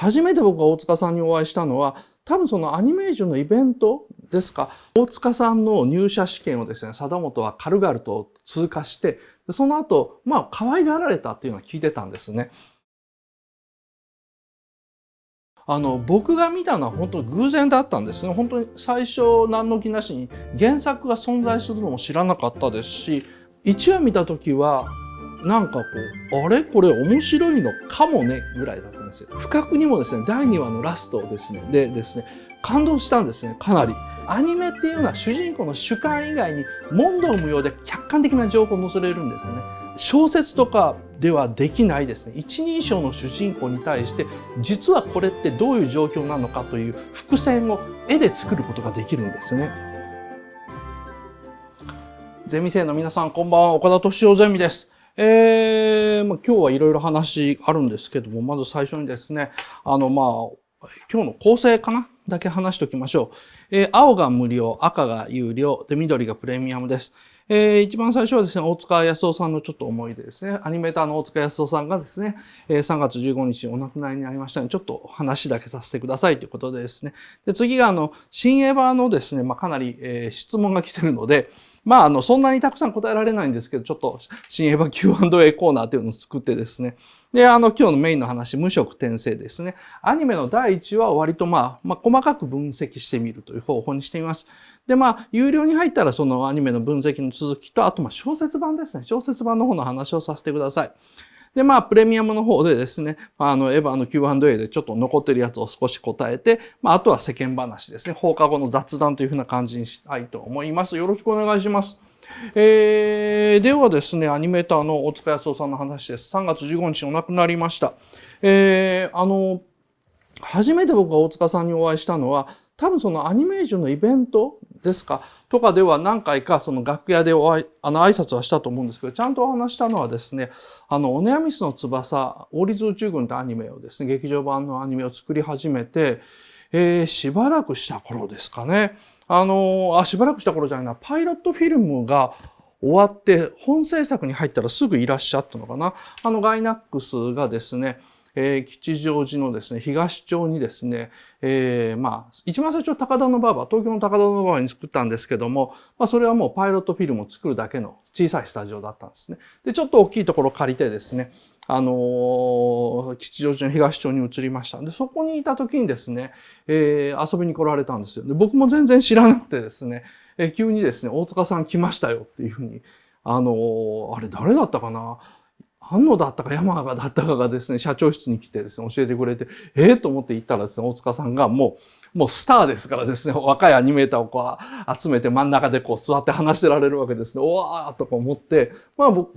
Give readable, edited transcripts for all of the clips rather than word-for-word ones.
初めて僕が大塚さんにお会いしたのは、多分そのアニメージュのイベントですか。大塚さんの入社試験をですね、貞本は軽々と通過して、その後、可愛がられたっていうのは聞いてたんですね。僕が見たのは本当に偶然だったんですね。本当に最初何の気なしに原作が存在するのも知らなかったですし、1話見た時はなんかあれこれ面白いのかもねぐらいだったんですよ。不覚にもですね、第2話のラストですね、感動したんですね、かなり。アニメっていうのは主人公の主観以外に問答無用で客観的な情報を載せれるんですね。小説とかではできないですね。一人称の主人公に対して実はこれってどういう状況なのかという伏線を絵で作ることができるんですね。ゼミ生の皆さんこんばんは、岡田敏夫ゼミです。今日はいろいろ話あるんですけども、まず最初にですね、今日の構成かなだけ話しておきましょう。青が無料、赤が有料、で緑がプレミアムです。一番最初はですね、大塚康夫さんのちょっと思い出ですね。アニメーターの大塚康夫さんがですね、3月15日お亡くなりになりましたので、ちょっと話だけさせてくださいということでですね。で、次が新エヴァのですね、かなり、質問が来てるので、そんなにたくさん答えられないんですけど、ちょっと新エヴァ Q&A コーナーというのを作ってですね。で、今日のメインの話、無色転生ですね。アニメの第1話を割と細かく分析してみるという方法にしてみます。で、有料に入ったらそのアニメの分析の続きと、あと小説版ですね。小説版の方の話をさせてください。で、プレミアムの方でですね、エヴァの Q&A でちょっと残ってるやつを少し答えて、あとは世間話ですね。放課後の雑談というふうな感じにしたいと思います。よろしくお願いします。ではですね、アニメーターの大塚康夫さんの話です。3月15日お亡くなりました。初めて僕が大塚さんにお会いしたのは、多分そのアニメージュのイベントですかとかでは何回かその楽屋で挨拶はしたと思うんですけど、ちゃんとお話したのはですね、オネアミスの翼、王立宇宙軍というアニメをですね、劇場版のアニメを作り始めて、しばらくした頃ですかね。しばらくした頃じゃないな、パイロットフィルムが終わって本制作に入ったらすぐいらっしゃったのかな。ガイナックスがですね、吉祥寺のですね、東町にですね、一番最初高田馬場、東京の高田馬場に作ったんですけども、それはもうパイロットフィルムを作るだけの小さいスタジオだったんですね。で、ちょっと大きいところを借りてですね、吉祥寺の東町に移りました。で、そこにいた時にですね、遊びに来られたんですよ。で、僕も全然知らなくてですね、急にですね、大塚さん来ましたよっていうふうに、あれ誰だったかな安野だったか山川だったかがですね、社長室に来てですね、教えてくれて、と思って行ったらですね、大塚さんがもうスターですからですね、若いアニメーターを集めて真ん中で座って話してられるわけですね。おわーとか思って、僕、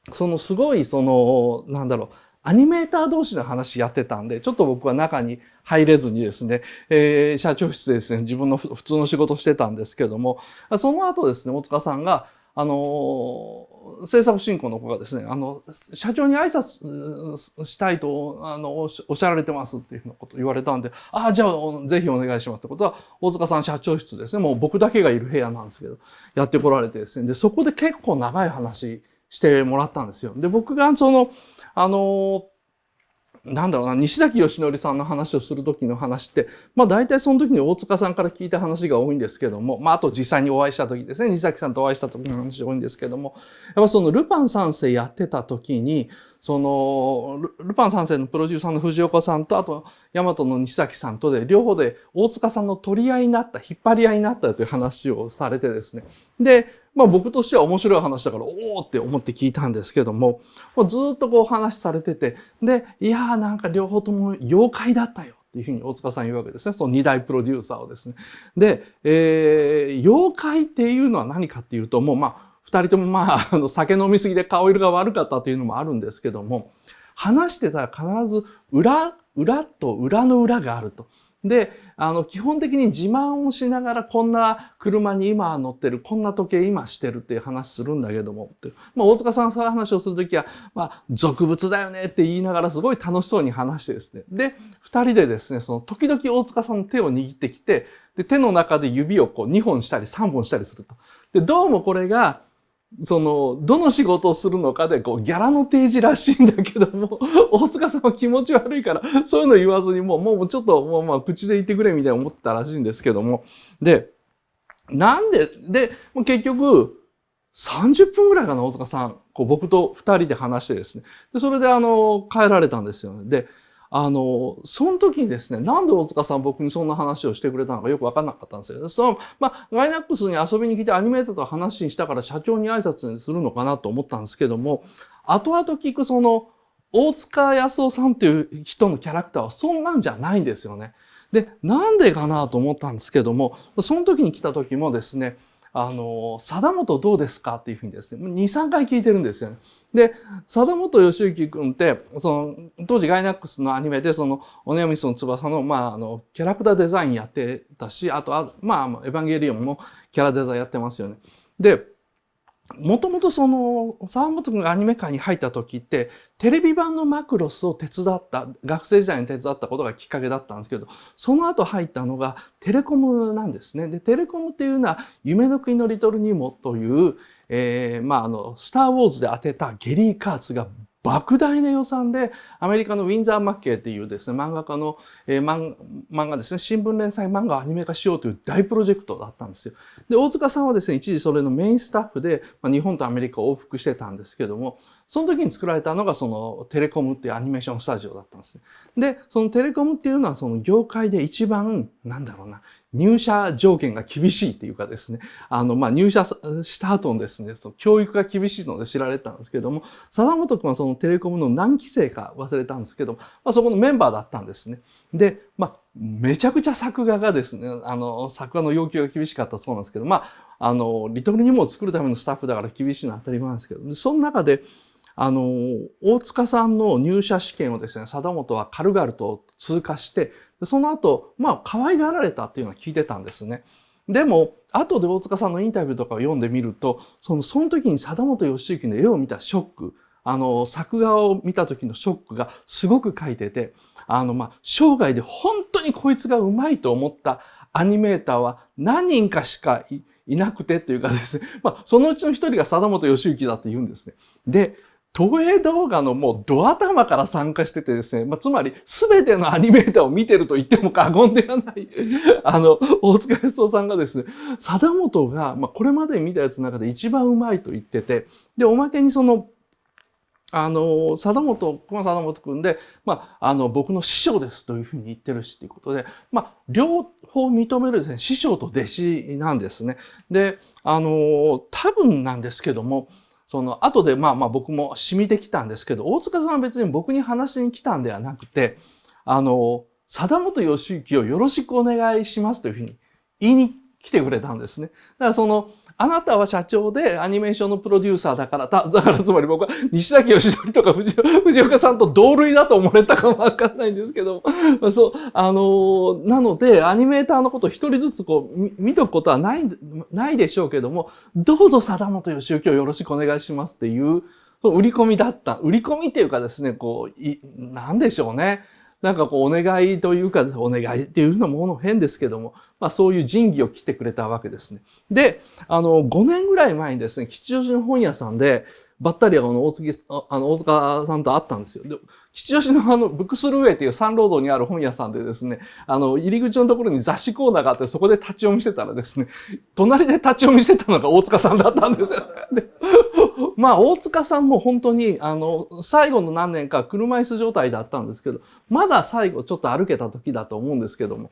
すごいアニメーター同士の話やってたんで、ちょっと僕は中に入れずにですね、社長室でですね、自分の普通の仕事してたんですけども、その後ですね、大塚さんが、制作進行の子がですね、社長に挨拶したいと、おっしゃられてますっていうふうなこと言われたんで、じゃあ、ぜひお願いしますってことは、大塚さん社長室ですね、もう僕だけがいる部屋なんですけど、やってこられてですね、で、そこで結構長い話してもらったんですよ。で、僕が西崎義則さんの話をする時の話って、大体その時に大塚さんから聞いた話が多いんですけども、あと実際にお会いした時ですね、西崎さんとお会いした時の話が多いんですけども、やっぱルパン三世やってた時に、ルパン三世のプロデューサーの藤岡さんと、あと、大和の西崎さんとで、両方で大塚さんの取り合いになった、引っ張り合いになったという話をされてですね。で、僕としては面白い話だから、おーって思って聞いたんですけども、ずっと話されてて、で、いやーなんか両方とも妖怪だったよっていうふうに大塚さん言うわけですね。その二大プロデューサーをですね。で、妖怪っていうのは何かっていうと、二人とも酒飲みすぎで顔色が悪かったというのもあるんですけども、話してたら必ず裏と裏の裏があると。で、基本的に自慢をしながらこんな車に今乗ってる、こんな時計今してるっていう話するんだけども、大塚さんそういう話をするときは、俗物だよねって言いながらすごい楽しそうに話してですね。で、二人でですね、時々大塚さんの手を握ってきて、で、手の中で指を2本したり3本したりすると。で、どうもこれが、どの仕事をするのかで、ギャラの提示らしいんだけども、大塚さんは気持ち悪いから、そういうの言わずにもうちょっと、まあ、口で言ってくれみたいに思ったらしいんですけども。で、結局、30分ぐらいかな、大塚さん。僕と2人で話してですね。で、それで帰られたんですよね。で、その時にですね、なんで大塚さん僕にそんな話をしてくれたのかよくわかんなかったんですよ。ガイナックスに遊びに来てアニメーターと話したから社長に挨拶にするのかなと思ったんですけども、後々聞く大塚康夫さんっていう人のキャラクターはそんなんじゃないんですよね。で、なんでかなと思ったんですけども、その時に来た時もですね、貞本どうですかっていうふうにですね、2、3回聞いてるんですよね。で、貞本義行君って、当時ガイナックスのアニメで、オネオミスの翼の、キャラクターデザインやってたし、あとは、エヴァンゲリオンもキャラデザインやってますよね。で、もともと沢本君がアニメ界に入った時って、テレビ版のマクロスを学生時代に手伝ったことがきっかけだったんですけど、その後入ったのがテレコムなんですね。で、テレコムっていうのは、夢の国のリトルニモという、スター・ウォーズで当てたゲリー・カーツが莫大な予算で、アメリカのウィンザー・マッケイっていうですね、漫画家の、漫画ですね、新聞連載漫画をアニメ化しようという大プロジェクトだったんですよ。で、大塚さんはですね、一時それのメインスタッフで、日本とアメリカを往復してたんですけども、その時に作られたのがテレコムっていうアニメーションスタジオだったんですね。で、そのテレコムっていうのは業界で一番、入社条件が厳しいっていうかですね、入社した後のですね、教育が厳しいので知られたんですけども、貞本君はテレコムの何期生か忘れたんですけど、そこのメンバーだったんですね。で、めちゃくちゃ作画がですね、作画の要求が厳しかったそうなんですけど、リトルニモを作るためのスタッフだから厳しいのは当たり前なんですけど、その中で、大塚さんの入社試験をですね、貞本は軽々と通過して、その後、可愛がられたっていうのは聞いてたんですね。でも、後で大塚さんのインタビューとかを読んでみると、その時に貞本義行の絵を見たショック、作画を見た時のショックがすごく書いてて、生涯で本当にこいつがうまいと思ったアニメーターは何人かしかいなくてっていうかですね、そのうちの一人が貞本義行だって言うんですね。で、東映動画のもうド頭から参加しててですね、つまり全てのアニメーターを見てると言っても過言ではない大塚康夫さんがですね、貞本が、これまで見たやつの中で一番うまいと言ってて、で、おまけに貞本君で、僕の師匠ですというふうに言ってるしということで、両方認めるですね、師匠と弟子なんですね。で、多分なんですけども、後で僕も染みてきたんですけど、大塚さんは別に僕に話しに来たんではなくて、貞本義行をよろしくお願いしますというふうに言いに来てくれたんですね。だからあなたは社長でアニメーションのプロデューサーだからつまり僕は西崎義則とか藤岡さんと同類だと思われたかもわかんないんですけど、なので、アニメーターのことを一人ずつ見とくことはないでしょうけども、どうぞ貞本義行をよろしくお願いしますっていう、売り込みだった。売り込みっていうかですね、なんでしょうね。お願いというか、お願いっていうのも変ですけども、そういう仁義を切ってくれたわけですね。で、5年ぐらい前にですね、吉祥寺の本屋さんで、ばったり大塚さんと会ったんですよ。で、吉祥寺のブックスルーウェイっていうサンロードにある本屋さんでですね、入り口のところに雑誌コーナーがあって、そこで立ち読みしてたらですね、隣で立ち読みしてたのが大塚さんだったんですよ。で大塚さんも本当に、最後の何年か車椅子状態だったんですけど、まだ最後ちょっと歩けた時だと思うんですけども、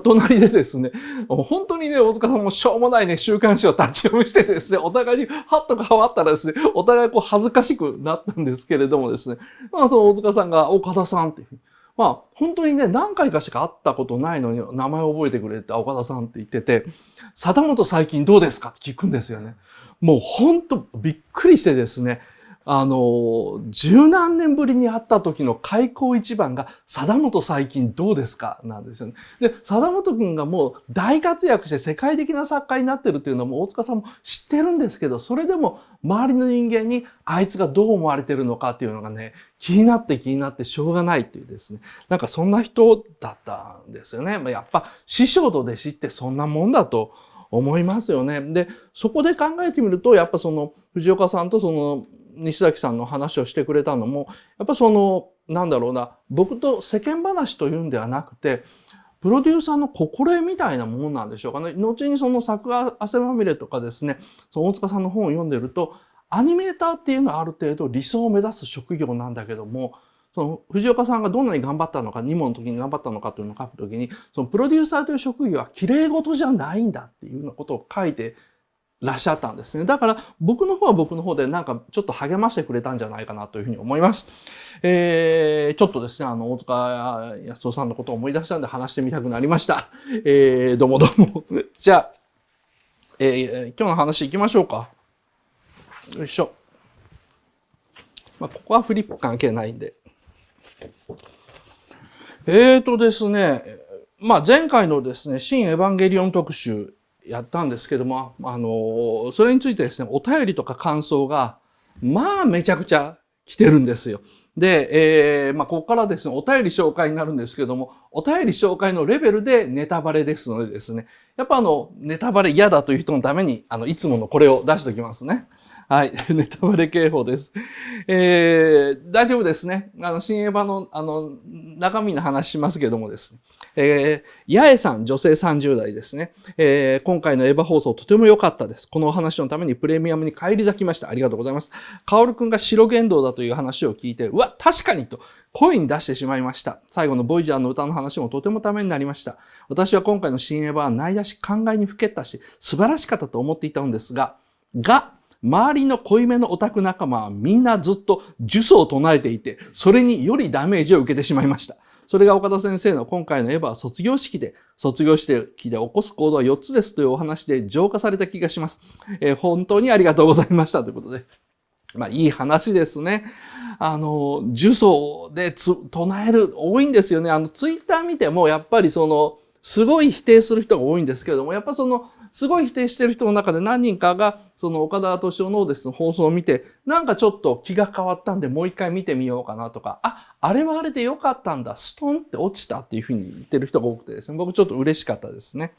隣でですね、本当にね、大塚さんもしょうもないね、週刊誌を立ち読みしててですね、お互いにハッと変わったらですね、お互い恥ずかしくなったんですけれどもですね、その大塚さんが、岡田さんっていうふうに、本当にね、何回かしか会ったことないのに名前を覚えてくれて、岡田さんって言ってて、貞本最近どうですかって聞くんですよね。もう本当びっくりしてですね、十何年ぶりに会った時の開口一番が、貞本最近どうですかなんですよね。で、貞本くんがもう大活躍して世界的な作家になってるっていうのも大塚さんも知ってるんですけど、それでも周りの人間にあいつがどう思われてるのかっていうのがね、気になってしょうがないっていうですね。そんな人だったんですよね。やっぱ師匠と弟子ってそんなもんだと思いますよね。で、そこで考えてみると、やっぱ藤岡さんと西崎さんの話をしてくれたのも、やっぱなんだろうな、僕と世間話というんではなくて、プロデューサーの心得みたいなものなんでしょうかね。後に作汗まみれとかですね、大塚さんの本を読んでると、アニメーターっていうのはある程度理想を目指す職業なんだけども、藤岡さんがどんなに頑張ったのか、ニモの時に頑張ったのかというのを書くときに、プロデューサーという職業は綺麗事じゃないんだっていうようなことを書いてらっしゃったんですね。だから僕の方は僕の方でなんかちょっと励ましてくれたんじゃないかなというふうに思います。ちょっとですね、大塚康夫さんのことを思い出したんで話してみたくなりました。どうもどうも。じゃあ、今日の話行きましょうか。よいしょ。ここはフリップ関係ないんで。ですね、前回のですね、新エヴァンゲリオン特集やったんですけども、それについてですね、お便りとか感想が、めちゃくちゃ来てるんですよ。で、ここからですね、お便り紹介になるんですけども、お便り紹介のレベルでネタバレですのでですね、やっぱネタバレ嫌だという人のために、いつものこれを出しておきますね。はい。ネタバレ警報です。大丈夫ですね。新エヴァの、中身の話しますけどもですね。八重さん、女性30代ですね。今回のエヴァ放送とても良かったです。このお話のためにプレミアムに返り咲きました。ありがとうございます。カオルくんが白言動だという話を聞いて、うわ、確かにと声に出してしまいました。最後のボイジャーの歌の話もとてもためになりました。私は今回の新エヴァはないだし考えにふけったし、素晴らしかったと思っていたのですが、周りの濃いめのオタク仲間はみんなずっと呪詛を唱えていて、それによりダメージを受けてしまいました。それが岡田先生の今回のエヴァは卒業式で起こす行動は4つですというお話で浄化された気がします。本当にありがとうございましたということで。いい話ですね。呪詛で唱える、多いんですよね。ツイッター見てもやっぱりすごい否定する人が多いんですけれども、やっぱすごい否定してる人の中で何人かが、岡田敏夫のですね、放送を見て、なんかちょっと気が変わったんで、もう一回見てみようかなとか、あれはあれで良かったんだ、ストンって落ちたっていうふうに言ってる人が多くてですね、僕ちょっと嬉しかったですね。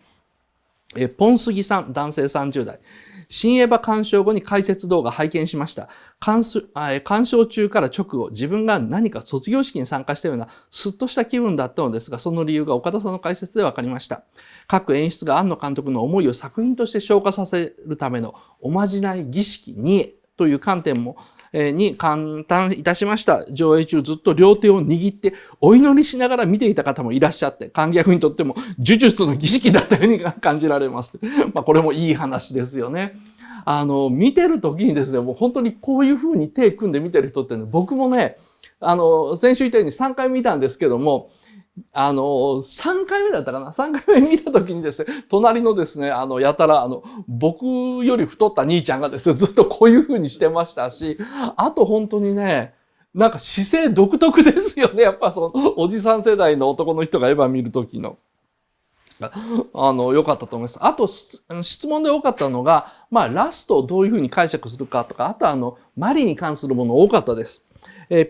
ポンスギさん、男性30代。新エヴァ鑑賞後に解説動画拝見しました。鑑賞中から直後、自分が何か卒業式に参加したようなスッとした気分だったのですが、その理由が岡田さんの解説で分かりました。各演出が庵野監督の思いを作品として消化させるためのおまじない儀式にという観点も、に感嘆いたしました。上映中ずっと両手を握ってお祈りしながら見ていた方もいらっしゃって、観客にとっても呪術の儀式だったように感じられます。これもいい話ですよね。見てる時にですね、もう本当にこういう風に手組んで見てる人ってね、僕もね、先週言ったように3回見たんですけども、3回目だったかな ?3 回目見た時にですね、隣のですね、やたら、僕より太った兄ちゃんがですね、ずっとこういう風にしてましたし、あと本当にね、なんか姿勢独特ですよね。やっぱおじさん世代の男の人がエヴァ見る時の。良かったと思います。あと、質問で多かったのが、ラストをどういう風に解釈するかとか、あとマリに関するもの多かったです。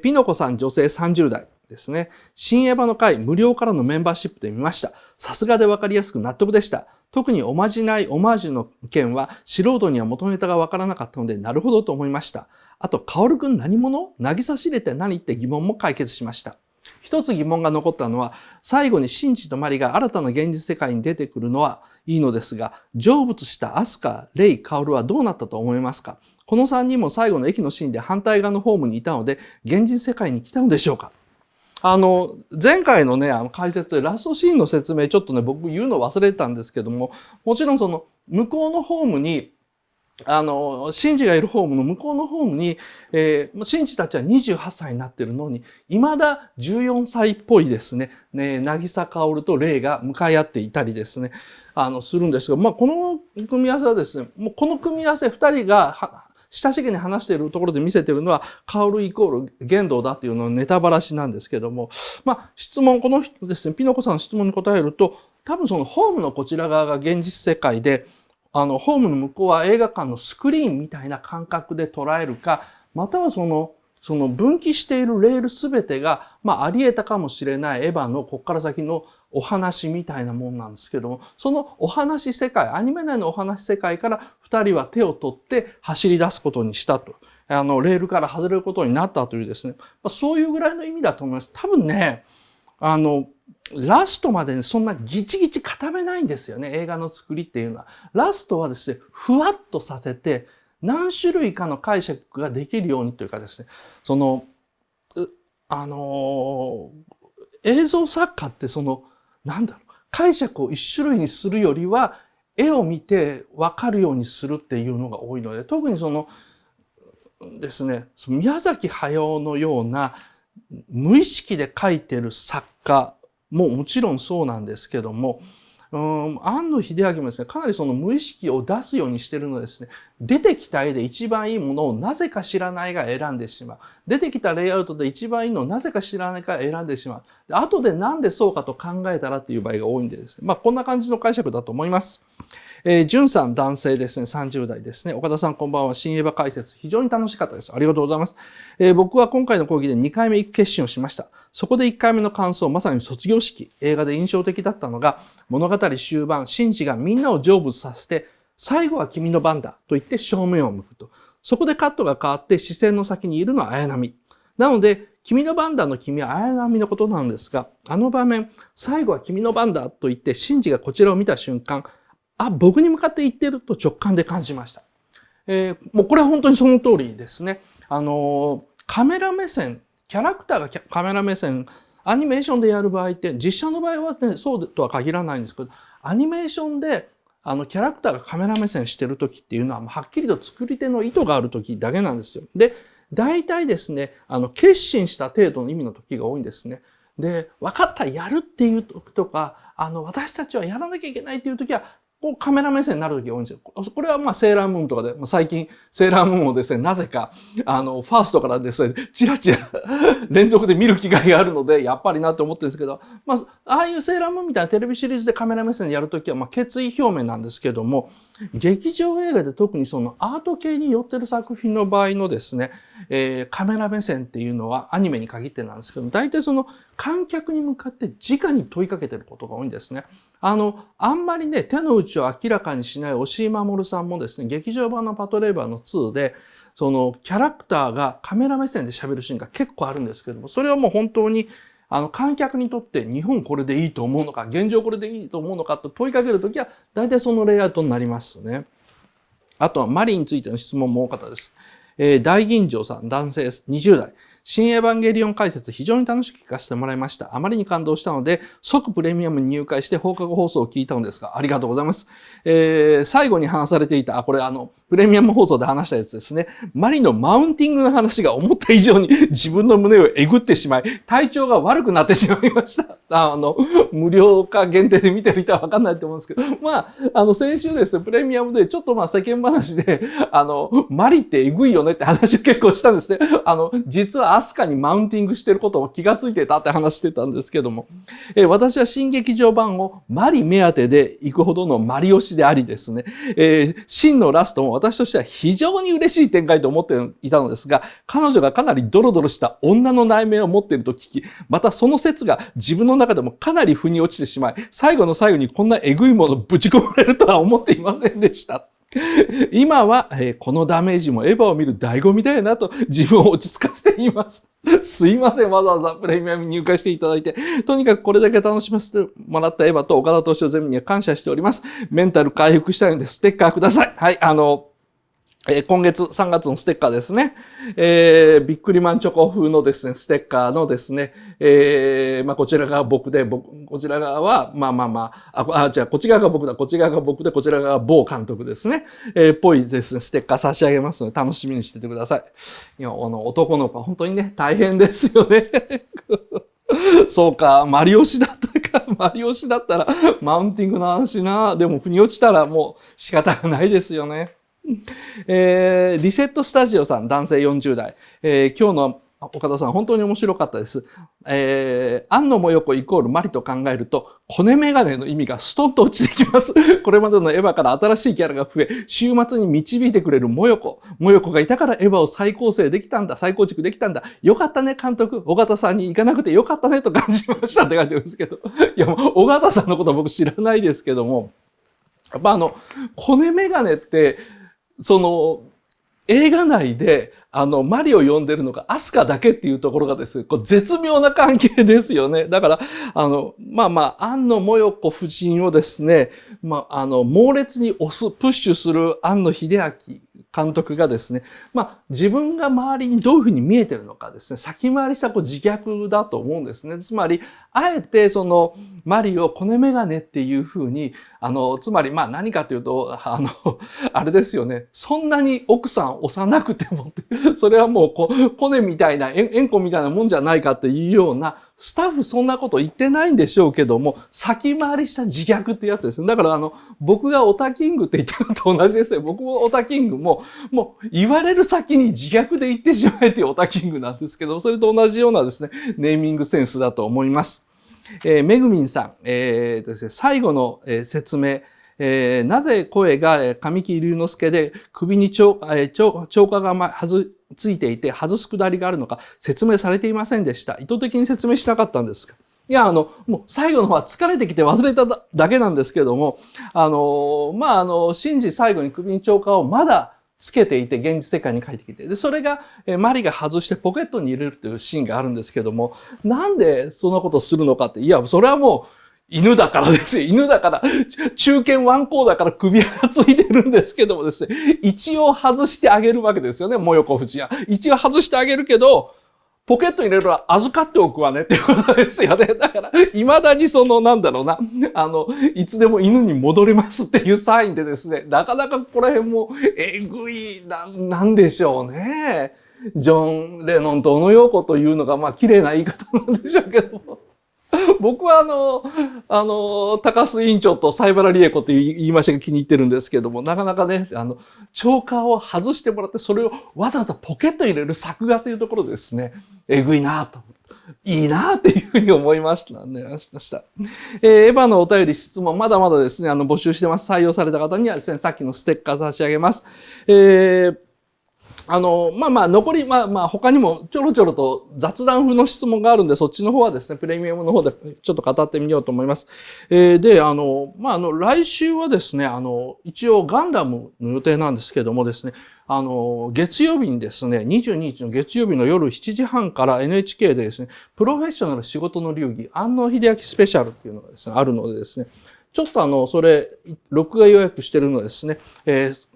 ピノコさん女性30代。ですね。新エヴァの回無料からのメンバーシップで見ました。さすがでわかりやすく納得でした。特にオマージュの件は素人には元ネタがわからなかったのでなるほどと思いました。あと、カオルくん何者？渚しれて何って疑問も解決しました。一つ疑問が残ったのは、最後にシンジとマリが新たな現実世界に出てくるのはいいのですが、成仏したアスカ、レイ、カオルはどうなったと思いますか？この3人も最後の駅のシーンで反対側のホームにいたので、現実世界に来たのでしょうか？前回のね、解説でラストシーンの説明ちょっとね、僕言うの忘れてたんですけども、もちろん向こうのホームに、シンジがいるホームの向こうのホームに、シンジたちは28歳になってるのに、未だ14歳っぽいですね、渚カオルとレイが向かい合っていたりですね、するんですが、この組み合わせはですね、もうこの組み合わせ2人が、親しげに話しているところで見せているのは、カオルイコール言動だっていうのはネタばらしなんですけども、質問、この人ですね、ピノコさんの質問に答えると、多分ホームのこちら側が現実世界で、ホームの向こうは映画館のスクリーンみたいな感覚で捉えるか、またはその分岐しているレールすべてが、あり得たかもしれないエヴァのこっから先のお話みたいなもんなんですけども、そのお話世界、アニメ内のお話世界から二人は手を取って走り出すことにしたと。レールから外れることになったというですね、そういうぐらいの意味だと思います。多分ね、ラストまでそんなギチギチ固めないんですよね、映画の作りっていうのは。ラストはですね、ふわっとさせて、何種類かの解釈ができるようにというかですね、映像作家って解釈を一種類にするよりは、絵を見て分かるようにするっていうのが多いので、特にですね、宮崎駿のような無意識で描いてる作家ももちろんそうなんですけども、庵野秀明もですね、かなりその無意識を出すようにしてるのですね、出てきた絵で一番いいものをなぜか知らないが選んでしまう。出てきたレイアウトで一番いいのをなぜか知らないから選んでしまう。後でなんでそうかと考えたらっていう場合が多いんでですね、こんな感じの解釈だと思います。じゅんさん男性ですね、30代ですね。岡田さんこんばんは。新エヴァ解説非常に楽しかったです。ありがとうございます。僕は今回の講義で2回目決心をしました。そこで1回目の感想、まさに卒業式、映画で印象的だったのが、物語終盤、シンジがみんなを成仏させて、最後は君の番だと言って正面を向くと。そこでカットが変わって視線の先にいるのは綾波。なので、君の番だの君は綾波のことなんですが、あの場面、最後は君の番だと言ってシンジがこちらを見た瞬間、僕に向かって言ってると直感で感じました。もうこれは本当にその通りですね。カメラ目線、キャラクターがカメラ目線、アニメーションでやる場合って、実写の場合はね、そうとは限らないんですけど、アニメーションでキャラクターがカメラ目線してる時っていうのは、はっきりと作り手の意図がある時だけなんですよ。で、大体ですね、決心した程度の意味の時が多いんですね。で、分かった、やるっていう時とか、私たちはやらなきゃいけないっていう時は、カメラ目線になる時が多いんですよ。これはセーラームーンとかで、最近セーラームーンをですね、なぜか、ファーストからですね、チラチラ連続で見る機会があるので、やっぱりなと思ってるんですけど、ああいうセーラームーンみたいなテレビシリーズでカメラ目線でやるときは、決意表明なんですけども、劇場映画で特にそのアート系に寄ってる作品の場合のですね、カメラ目線っていうのはアニメに限ってなんですけど、大体その観客に向かって直に問いかけてることが多いんですね。あんまりね、手の内を明らかにしない押井守さんもですね、劇場版のパトレーバーの2で、そのキャラクターがカメラ目線で喋るシーンが結構あるんですけども、それはもう本当に観客にとって日本これでいいと思うのか、現状これでいいと思うのかと問いかけるときは、大体そのレイアウトになりますね。あとはマリについての質問も多かったです。大吟醸さん、男性です。20代。新エヴァンゲリオン解説非常に楽しく聞かせてもらいました。あまりに感動したので、即プレミアムに入会して放課後放送を聞いたのですが、ありがとうございます。最後に話されていた、これプレミアム放送で話したやつですね。マリのマウンティングの話が思った以上に自分の胸をえぐってしまい、体調が悪くなってしまいました。無料化限定で見てる人はわかんないと思うんですけど、先週ですね、プレミアムでちょっと世間話で、マリってえぐいよねって話を結構したんですね。実はアスカにマウンティングしてることを気がついてたって話してたんですけども、私は新劇場版をマリ目当てで行くほどのマリ推しでありですね、真のラストも私としては非常に嬉しい展開と思っていたのですが、彼女がかなりドロドロした女の内面を持っていると聞き、またその説が自分の中でもかなり腑に落ちてしまい、最後の最後にこんなえぐいものぶち込まれるとは思っていませんでした。今は、このダメージもエヴァを見る醍醐味だよなと自分を落ち着かせています。すいません。わざわざプレミアムに入会していただいて。とにかくこれだけ楽しませてもらったエヴァと岡田斗司夫ゼミには感謝しております。メンタル回復したいのでステッカーください。はい、今月3月のステッカーですね。ビックリマンチョコ風のですね、ステッカーのですね、こちらが僕で、こちら側は、こっち側が僕だ、こっち側が僕で、こちら側は某監督ですね。ぽいですね、ステッカー差し上げますので、楽しみにしててください。いや、男の子は本当にね、大変ですよね。そうか、マリオシだったか。マリオシだったら、マウンティングの話な。でも、腑に落ちたらもう仕方がないですよね。リセットスタジオさん、男性40代。今日の岡田さん、本当に面白かったです。庵野もよこイコールマリと考えると、コネメガネの意味がストンと落ちてきます。これまでのエヴァから新しいキャラが増え、週末に導いてくれるもよこ。もよこがいたからエヴァを再構築できたんだ。よかったね、監督。尾形さんに行かなくてよかったね、と感じましたって書いてるんですけど。いや、もう、尾形さんのことは僕知らないですけども、やっぱコネメガネって、映画内で、マリを呼んでるのがアスカだけっていうところがですね、絶妙な関係ですよね。だから、庵野もよこ夫人をですね、猛烈にプッシュする庵野秀明監督がですね、自分が周りにどういうふうに見えてるのかですね、先回りした自虐だと思うんですね。つまり、あえてマリをコネメガネっていうふうに、つまり何かというと、あれですよね、そんなに奥さん押さなくてもって、それはもうコネみたいな、円子みたいなもんじゃないかっていうような、スタッフそんなこと言ってないんでしょうけども、先回りした自虐ってやつですね。だから僕がオタキングって言ってるのと同じですね。僕もオタキングもう言われる先に自虐で言ってしまえっていうオタキングなんですけど、それと同じようなですね、ネーミングセンスだと思います。めぐみんさん、ですね、最後の、説明、なぜ声が神木隆之介で首に超過がついていて外すくだりがあるのか説明されていませんでした。意図的に説明しなかったんですか？いや、もう最後の方は疲れてきて忘れただけなんですけども、シンジ最後に首に超過をまだつけていて現実世界に帰ってきて、で、それがマリが外してポケットに入れるというシーンがあるんですけども、なんでそんなことするのかって、いや、それはもう、犬だからですよ。犬だから、中堅ワンコーだから首輪がついてるんですけどもですね、一応外してあげるわけですよね、もよこ夫人は。一応外してあげるけど、ポケットに入れるは預かっておくわねっていうことですよね。だから、未だにいつでも犬に戻りますっていうサインでですね、なかなかここら辺もえぐいなんでしょうね。ジョン・レノンと小野陽子というのが、綺麗な言い方なんでしょうけども。僕は高須委員長と西原理恵子という言い回しが気に入ってるんですけども、なかなかね、チョーカーを外してもらって、それをわざわざポケットに入れる作画というところでですね、えぐいなと。いいなっていうふうに思いましたね。エヴァのお便り質問、まだまだですね、募集してます。採用された方にはですね、さっきのステッカー差し上げます。残り、他にもちょろちょろと雑談風の質問があるんで、そっちの方はですね、プレミアムの方でちょっと語ってみようと思います。で、来週はですね、一応ガンダムの予定なんですけどもですね、月曜日にですね、22日の月曜日の夜7時半から NHK でですね、プロフェッショナル仕事の流儀、庵野秀明スペシャルっていうのがですね、あるのでですね、ちょっとそれ、録画予約してるのですね、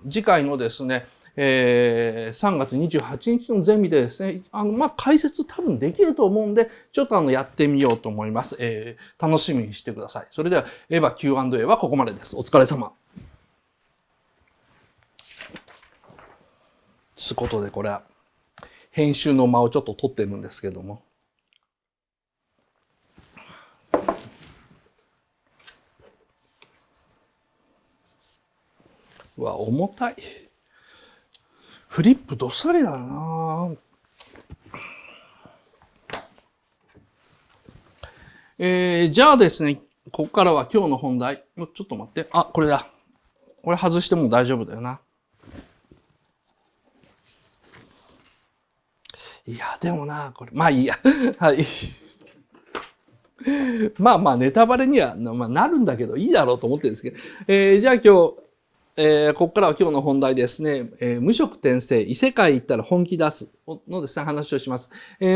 次回のですね、3月28日のゼミでですね、解説多分できると思うんで、ちょっとやってみようと思います。楽しみにしてください。それでは、エヴァ Q&A はここまでです。お疲れ様。つうことで、これは、編集の間をちょっと取ってるんですけども。うわ、重たい。フリップどっさりだな。じゃあですね、ここからは今日の本題。ちょっと待って。あ、これだ。これ外しても大丈夫だよな。いや、でもな、これ。まあいいや。はい。ネタバレには、なるんだけど、いいだろうと思ってるんですけど。じゃあ今日、ここからは今日の本題ですね。無職転生、異世界行ったら本気出すのですね、話をします。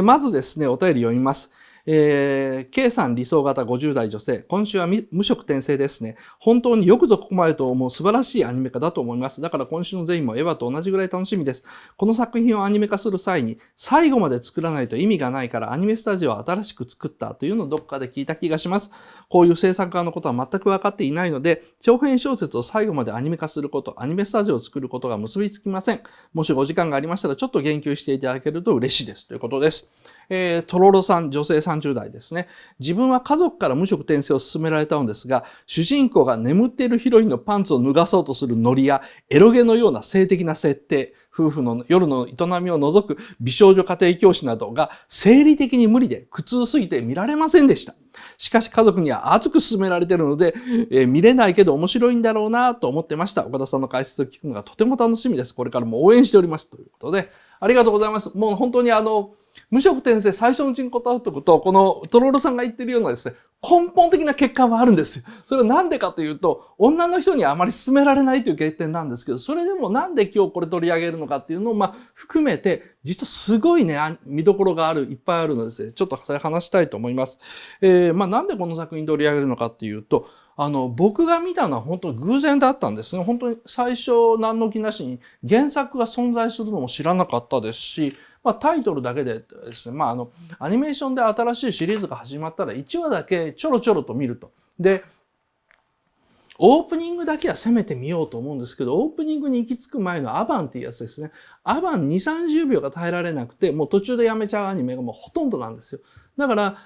まずですね、お便り読みます。K さん理想型50代女性。今週は無職転生ですね。本当によくぞここまでと思う素晴らしいアニメ化だと思います。だから今週の全員もエヴァと同じぐらい楽しみです。この作品をアニメ化する際に、最後まで作らないと意味がないからアニメスタジオを新しく作ったというのをどっかで聞いた気がします。こういう制作側のことは全く分かっていないので、長編小説を最後までアニメ化すること、アニメスタジオを作ることが結びつきません。もしお時間がありましたらちょっと言及していただけると嬉しいです。ということです。とろろさん、女性30代ですね。自分は家族から無職転生を勧められたのですが、主人公が眠っているヒロインのパンツを脱がそうとするノリや、エロゲのような性的な設定、夫婦の夜の営みを除く美少女家庭教師などが生理的に無理で苦痛すぎて見られませんでした。しかし家族には熱く勧められているので、見れないけど面白いんだろうなと思ってました。岡田さんの解説を聞くのがとても楽しみです。これからも応援しております。ということで、ありがとうございます。もう本当に無職転生最初のうちに答えておくと、このトロロさんが言ってるようなですね、根本的な欠陥はあるんですよ。それはなんでかというと、女の人にあまり勧められないという欠点なんですけど、それでもなんで今日これ取り上げるのかっていうのを含めて、実はすごいね、見どころがいっぱいあるのでですね、ちょっとそれ話したいと思います。なんでこの作品取り上げるのかっていうと、僕が見たのは本当に偶然だったんですね。本当に最初何の気なしに原作が存在するのも知らなかったですし、タイトルだけでですね、アニメーションで新しいシリーズが始まったら1話だけちょろちょろと見ると。で、オープニングだけはせめて見ようと思うんですけど、オープニングに行き着く前のアバンっていうやつですね。アバン2、30秒が耐えられなくて、もう途中でやめちゃうアニメがもうほとんどなんですよ。だから、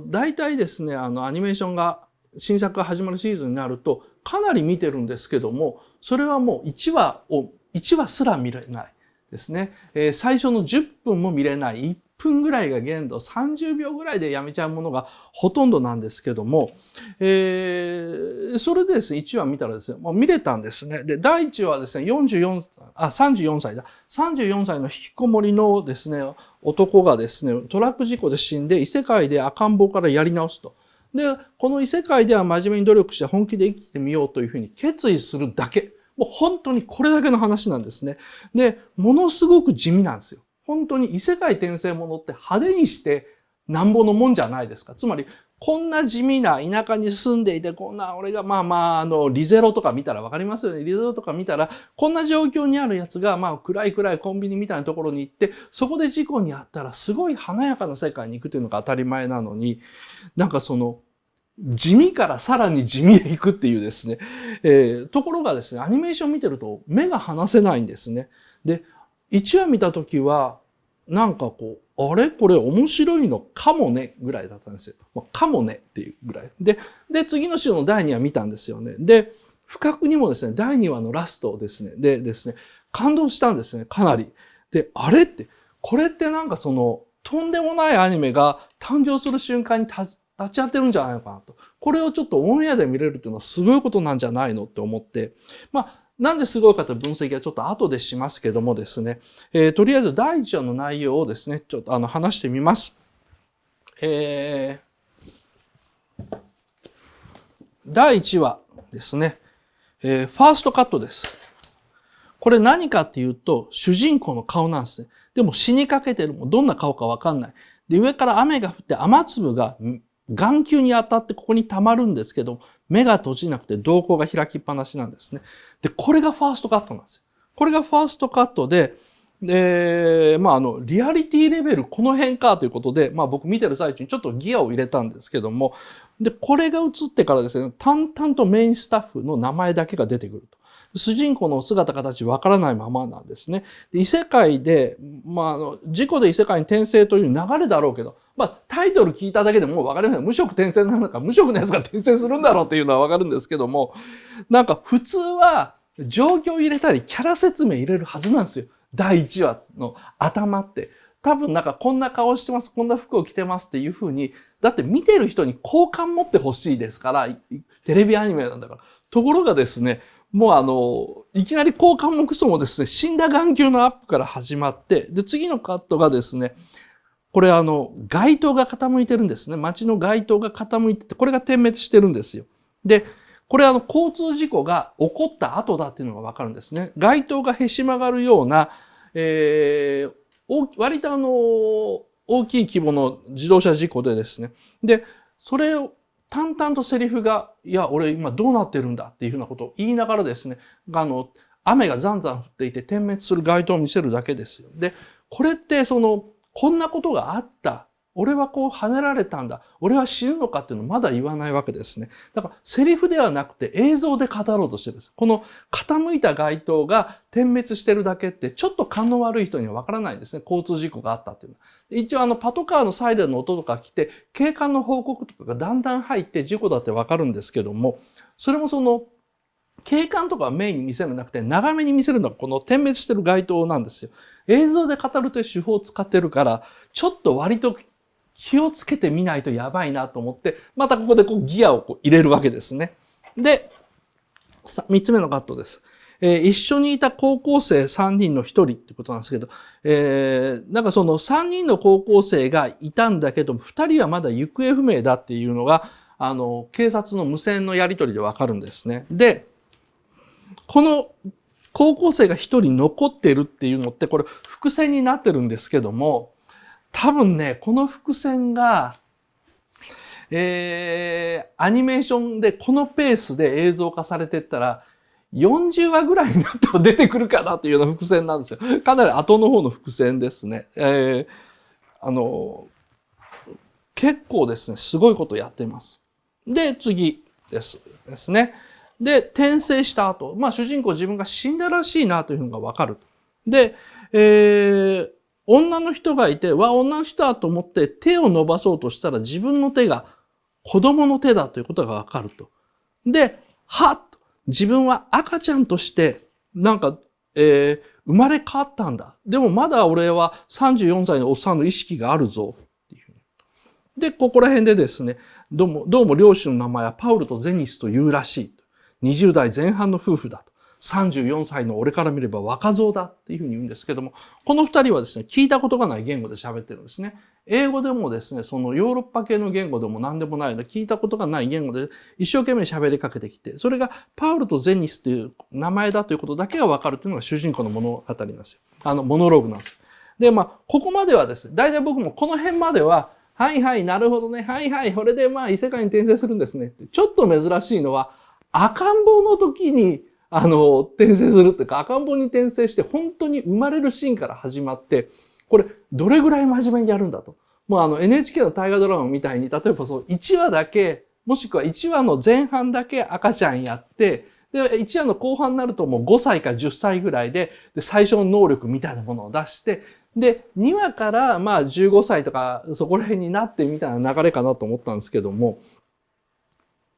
大体ですね、アニメーションが、新作が始まるシーズンになると、かなり見てるんですけども、それはもう1話すら見れない。ですね。最初の10分も見れない。1分ぐらいが限度、30秒ぐらいでやめちゃうものがほとんどなんですけども、それでですね、1話見たらですね、もう見れたんですね。で、第1話はですね、34歳だ。34歳の引きこもりのですね、男がですね、トラック事故で死んで異世界で赤ん坊からやり直すと。で、この異世界では真面目に努力して本気で生きてみようというふうに決意するだけ。もう本当にこれだけの話なんですね。で、ものすごく地味なんですよ。本当に異世界転生ものって派手にしてなんぼのもんじゃないですか。つまり、こんな地味な田舎に住んでいて、こんな俺がリゼロとか見たらわかりますよね。リゼロとか見たら、こんな状況にあるやつが、暗いコンビニみたいなところに行って、そこで事故に遭ったらすごい華やかな世界に行くというのが当たり前なのに、地味からさらに地味へ行くっていうですね、ところがですね、アニメーション見てると目が離せないんですね。で、1話見たときは、あれこれ面白いのかもねぐらいだったんですよ。かもねっていうぐらい。で、次の週の第2話見たんですよね。で、不覚にもですね、第2話のラストですね、でですね、感動したんですね、かなり。で、あれって、これってとんでもないアニメが誕生する瞬間に立ち会ってるんじゃないのかなと。これをちょっとオンエアで見れるっていうのはすごいことなんじゃないのって思って。なんですごいかという分析はちょっと後でしますけどもですね。とりあえず第1話の内容をですね、ちょっと話してみます。第1話ですね。ファーストカットです。これ何かっていうと、主人公の顔なんですね。でも死にかけてるもんどんな顔かわかんない。で、上から雨が降って雨粒が眼球に当たってここに溜まるんですけど、目が閉じなくて瞳孔が開きっぱなしなんですね。で、これがファーストカットなんですよ。これがファーストカットで、リアリティレベルこの辺かということで、僕見てる最中にちょっとギアを入れたんですけども、で、これが映ってからですね、淡々とメインスタッフの名前だけが出てくると。主人公の姿形わからないままなんですね。で異世界で、事故で異世界に転生という流れだろうけど、タイトル聞いただけでもうわかります。無職転生なのか、無職のやつが転生するんだろうっていうのはわかるんですけども、普通は状況入れたりキャラ説明入れるはずなんですよ。第1話の頭って。多分こんな顔してます、こんな服を着てますっていう風に、だって見てる人に好感持ってほしいですから、テレビアニメなんだから。ところがですね、もういきなり好感もクソもですね、死んだ眼球のアップから始まって、で、次のカットがですね、これ街灯が傾いてるんですね。街の街灯が傾いてて、これが点滅してるんですよ。で、これ交通事故が起こった後だっていうのがわかるんですね。街灯がへし曲がるような、割と大きい規模の自動車事故でですね。で、それを淡々とセリフが、いや、俺今どうなってるんだっていうふうなことを言いながらですね、雨がざんざん降っていて点滅する街灯を見せるだけですよ。で、これってこんなことがあった。俺はこう跳ねられたんだ。俺は死ぬのかっていうのをまだ言わないわけですね。だからセリフではなくて映像で語ろうとしてるんです。この傾いた街灯が点滅してるだけってちょっと勘の悪い人にはわからないんですね。交通事故があったっていうのは。一応パトカーのサイレンの音とか来て警官の報告とかがだんだん入って事故だってわかるんですけども、それも警官とかはメインに見せるんじゃなくて長めに見せるのがこの点滅してる街灯なんですよ。映像で語るという手法を使ってるからちょっと割と気をつけてみないとやばいなと思って、またここでギアを入れるわけですね。で、3つ目のカットです。一緒にいた高校生3人の1人ってことなんですけど、なんかその3人の高校生がいたんだけど、2人はまだ行方不明だっていうのが、警察の無線のやり取りでわかるんですね。で、この高校生が1人残ってるっていうのって、これ伏線になってるんですけども、多分ね、この伏線が、アニメーションでこのペースで映像化されてったら、40話ぐらいになっても出てくるかなというような伏線なんですよ。かなり後の方の伏線ですね。結構ですね、すごいことやっています。で、次ですね。で、転生した後、主人公自分が死んだらしいなというのがわかる。で、女の人がいて、女の人だと思って手を伸ばそうとしたら自分の手が子供の手だということがわかると。で、自分は赤ちゃんとして生まれ変わったんだ。でもまだ俺は34歳のおっさんの意識があるぞ。っていうで、ここら辺でですね、どうも両親の名前はパウルとゼニスというらしい。20代前半の夫婦だと。34歳の俺から見れば若造だっていうふうに言うんですけども、この二人はですね、聞いたことがない言語で喋ってるんですね。英語でもですね、そのヨーロッパ系の言語でも何でもないので、聞いたことがない言語で一生懸命喋りかけてきて、それがパウルとゼニスという名前だということだけがわかるというのが主人公の物語なんですよ。モノローグなんですよ。で、ここまではですね、大体僕もこの辺までは、はいはい、なるほどね、はいはい、これで異世界に転生するんですね。ちょっと珍しいのは、赤ん坊の時に転生するっていうか、赤ん坊に転生して本当に生まれるシーンから始まって、これ、どれぐらい真面目にやるんだと。もうNHK の大河ドラマみたいに、例えば1話だけ、もしくは1話の前半だけ赤ちゃんやって、で、1話の後半になるともう5歳か10歳ぐらいで、最初の能力みたいなものを出して、で、2話から15歳とかそこら辺になってみたいな流れかなと思ったんですけども、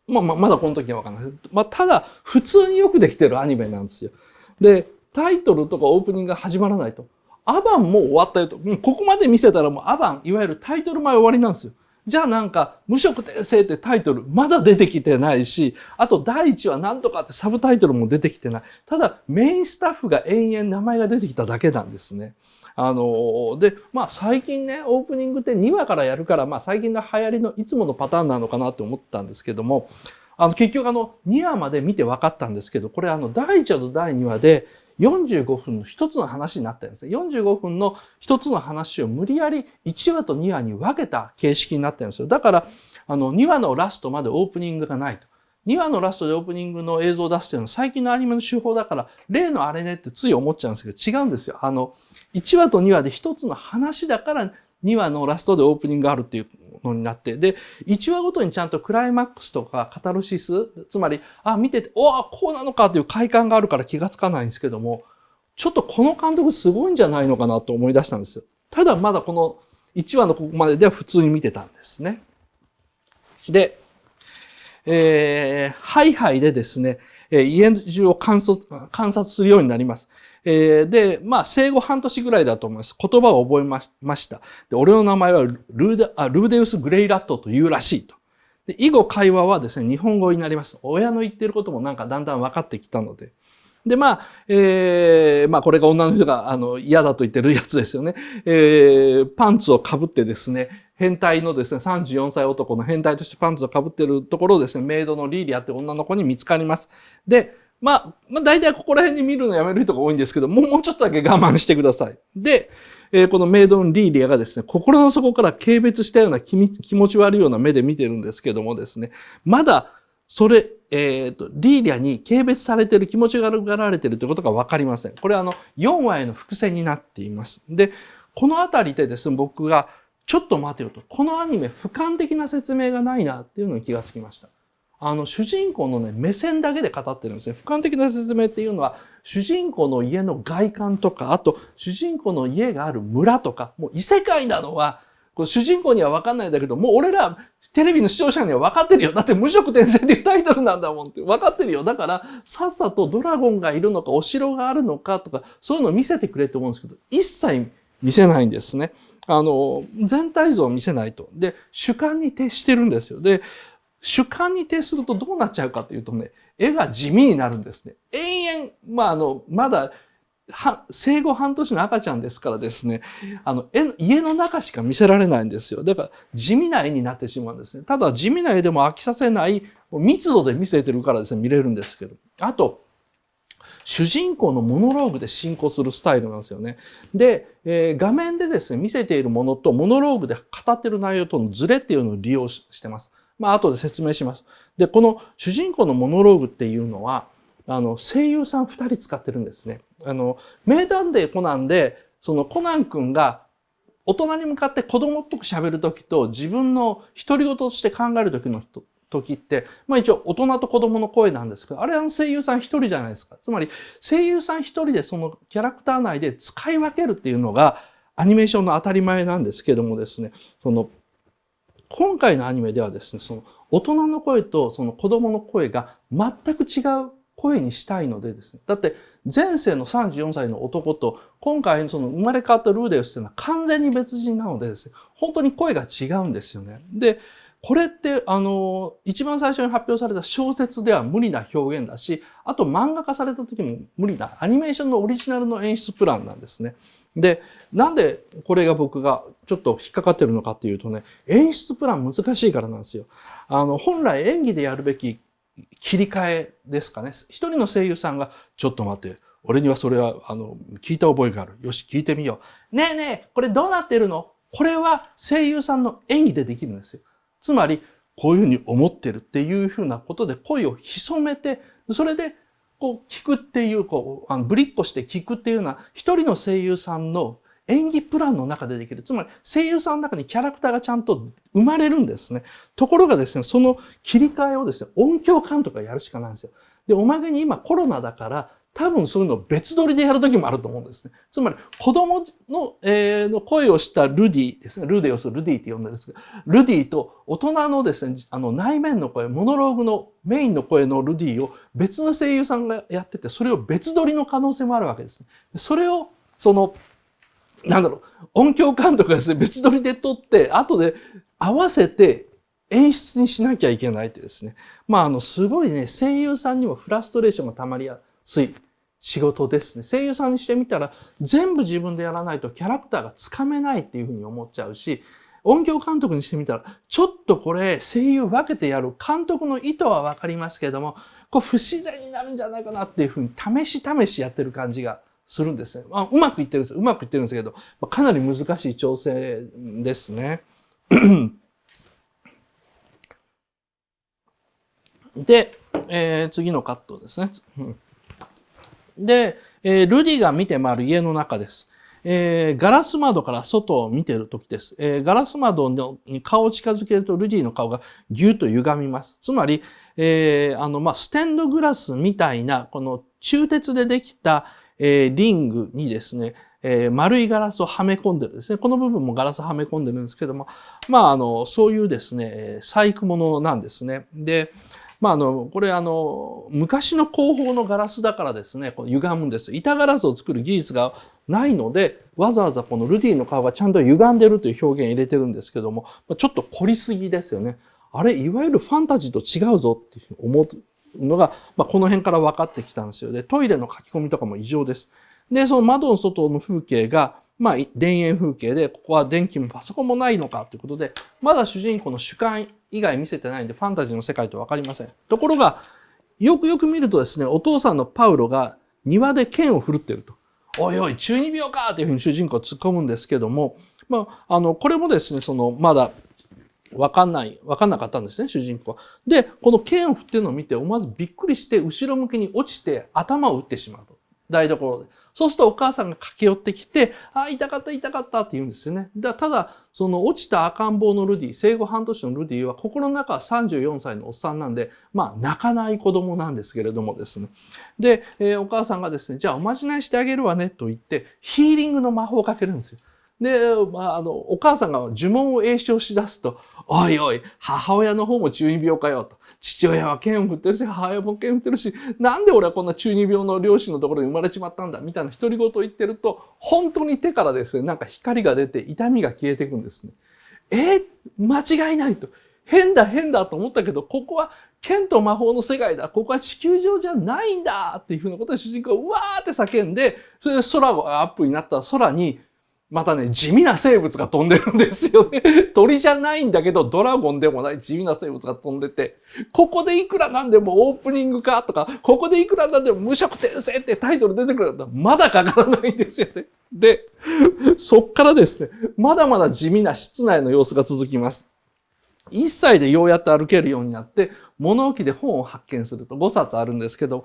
まだこの時はわかんない。ただ、普通によくできてるアニメなんですよ。で、タイトルとかオープニングが始まらないと。アバンも終わったよと。ここまで見せたらもうアバン、いわゆるタイトル前終わりなんですよ。じゃあ無色転生ってタイトル、まだ出てきてないし、あと第1話なんとかってサブタイトルも出てきてない。ただ、メインスタッフが延々名前が出てきただけなんですね。で、最近ね、オープニングって2話からやるから、最近の流行りのいつものパターンなのかなと思ったんですけども、結局2話まで見て分かったんですけど、これ第1話と第2話で45分の一つの話になってるんですね。45分の一つの話を無理やり1話と2話に分けた形式になってるんですよ。だから、2話のラストまでオープニングがないと。2話のラストでオープニングの映像を出すっていうのは最近のアニメの手法だから、例のあれねってつい思っちゃうんですけど、違うんですよ。1話と2話で一つの話だから2話のラストでオープニングがあるっていうのになって、で、1話ごとにちゃんとクライマックスとかカタルシス、つまり、見てて、こうなのかという快感があるから気がつかないんですけども、ちょっとこの監督すごいんじゃないのかなと思い出したんですよ。ただまだこの1話のここまででは普通に見てたんですね。で、ハイハイでですね、家中を観察するようになります。で、生後半年ぐらいだと思います。言葉を覚えました。で、俺の名前はルーデウス・グレイラットというらしいと。で、以後会話はですね、日本語になります。親の言ってることもだんだん分かってきたので。で、これが女の人が、嫌だと言ってるやつですよね。パンツを被ってですね、変態のですね、34歳男の変態としてパンツを被ってるところをですね、メイドのリーリアって女の子に見つかります。で、大体ここら辺に見るのやめる人が多いんですけど、もうちょっとだけ我慢してください。で、このメイドのリーリアがですね、心の底から軽蔑したような気持ち悪いような目で見てるんですけどもですね、まだ、リーリアに軽蔑されている、気持ち悪がられているということがわかりません。これ4話への伏線になっています。で、このあたりでですね、僕がちょっと待てよと。このアニメ、俯瞰的な説明がないなっていうのに気がつきました。主人公のね、目線だけで語ってるんですね。俯瞰的な説明っていうのは、主人公の家の外観とか、あと、主人公の家がある村とか、もう異世界なのは、こう主人公には分かんないんだけど、もう俺ら、テレビの視聴者には分かってるよ。だって無色転生っていうタイトルなんだもんって分かってるよ。だから、さっさとドラゴンがいるのか、お城があるのかとか、そういうのを見せてくれと思うんですけど、一切見せないんですね。全体像を見せないと。で、主観に徹してるんですよ。で、主観に徹するとどうなっちゃうかというとね、絵が地味になるんですね。延々、まだ、生後半年の赤ちゃんですからですね、家の中しか見せられないんですよ。だから、地味な絵になってしまうんですね。ただ、地味な絵でも飽きさせない、密度で見せてるからですね、見れるんですけど。あと、主人公のモノローグで進行するスタイルなんですよね。で、画面でですね、見せているものとモノローグで語っている内容とのズレっていうのを利用してます。後で説明します。で、この主人公のモノローグっていうのは、声優さん2人使ってるんですね。名探偵コナンで、そのコナン君が大人に向かって子供っぽく喋るときと自分の独り言として考える時って、一応大人と子供の声なんですけど、あれ声優さん1人じゃないですか。つまり声優さん1人でそのキャラクター内で使い分けるっていうのがアニメーションの当たり前なんですけどもですね、今回のアニメではですね、その大人の声とその子供の声が全く違う声にしたいのでですね。だって前世の34歳の男と今回その生まれ変わったルーデウスというのは完全に別人なのでですね、本当に声が違うんですよね。で、これって一番最初に発表された小説では無理な表現だし、あと漫画化された時も無理なアニメーションのオリジナルの演出プランなんですね。で、なんでこれが僕がちょっと引っかかってるのかっていうとね、演出プラン難しいからなんですよ。本来演技でやるべき切り替えですかね。一人の声優さんが、ちょっと待って、俺にはそれは、聞いた覚えがある。よし、聞いてみよう。ねえねえ、これどうなってるの？これは声優さんの演技でできるんですよ。つまり、こういうふうに思ってるっていうふうなことで声を潜めて、それで、聞くっていう、ぶりっこして聞くっていうような、一人の声優さんの演技プランの中でできる。つまり、声優さんの中にキャラクターがちゃんと生まれるんですね。ところがですね、その切り替えをですね、音響監督がやるしかないんですよ。で、おまけに今コロナだから、多分そういうのを別撮りでやる時もあると思うんですね。つまり、子供の、の声をしたルディですね。ルデオス、ルディって呼んでるんですけど、ルディと大人のですね、内面の声、モノローグのメインの声のルディを別の声優さんがやってて、それを別撮りの可能性もあるわけですね。それを、音響監督がですね、別撮りで撮って、後で合わせて演出にしなきゃいけないってですね。すごいね、声優さんにもフラストレーションが溜まりやすい仕事ですね。声優さんにしてみたら、全部自分でやらないとキャラクターがつかめないっていうふうに思っちゃうし、音響監督にしてみたら、ちょっとこれ声優分けてやる監督の意図はわかりますけれども、不自然になるんじゃないかなっていうふうに試しやってる感じがするんですね。うまくいってるんです。うまくいってるんですけど、かなり難しい調整ですね。で、次のカットですね。で、ルディが見て回る家の中です。ガラス窓から外を見ている時です。ガラス窓に顔を近づけるとルディの顔がギュッと歪みます。つまり、ステンドグラスみたいな、この鋳鉄でできた、リングにですね、丸いガラスをはめ込んでるですね。この部分もガラスはめ込んでるんですけども、そういうですね、細工物なんですね。で、これ昔の工法のガラスだからですね、歪むんです。板ガラスを作る技術がないので、わざわざこのルディの顔がちゃんと歪んでるという表現を入れてるんですけども、ちょっと凝りすぎですよね。あれ、いわゆるファンタジーと違うぞっていうふうに思うのが、この辺から分かってきたんですよ。で、トイレの書き込みとかも異常です。で、その窓の外の風景が、田園風景で、ここは電気もパソコンもないのかということで、まだ主人公の主観以外見せてないんで、ファンタジーの世界とわかりません。ところが、よくよく見るとですね、お父さんのパウロが庭で剣を振るってると。おいおい、中二病かっていうふうに主人公突っ込むんですけども、これもですね、まだ、わかんなかったんですね、主人公は。で、この剣を振ってるのを見て、思わずびっくりして、後ろ向きに落ちて頭を打ってしまうと。台所で。そうするとお母さんが駆け寄ってきて、あ、痛かった痛かったって言うんですよね。ただ、その落ちた赤ん坊のルディ、生後半年のルディは心の中は34歳のおっさんなんで、まあ泣かない子供なんですけれどもですね。で、お母さんがですね、じゃあおまじないしてあげるわねと言って、ヒーリングの魔法をかけるんですよ。で、お母さんが呪文を詠唱し出すと、おいおい、母親の方も中二病かよと。父親は剣を振ってるし、母親も剣を振ってるし、なんで俺はこんな中二病の両親のところに生まれちまったんだみたいな独り言を言ってると、本当に手からですね、なんか光が出て痛みが消えていくんですね。間違いないと。変だ変だと思ったけど、ここは剣と魔法の世界だ。ここは地球上じゃないんだっていうふうなことで主人公がうわーって叫んで、それで空がアップになった空に、またね、地味な生物が飛んでるんですよね。鳥じゃないんだけど、ドラゴンでもない地味な生物が飛んでて、ここでいくらなんでもオープニングかとか、ここでいくらなんでも無色転生ってタイトル出てくるんだったら、まだかからないんですよね。で、そっからですね、まだまだ地味な室内の様子が続きます。1歳でようやって歩けるようになって、物置で本を発見すると5冊あるんですけど、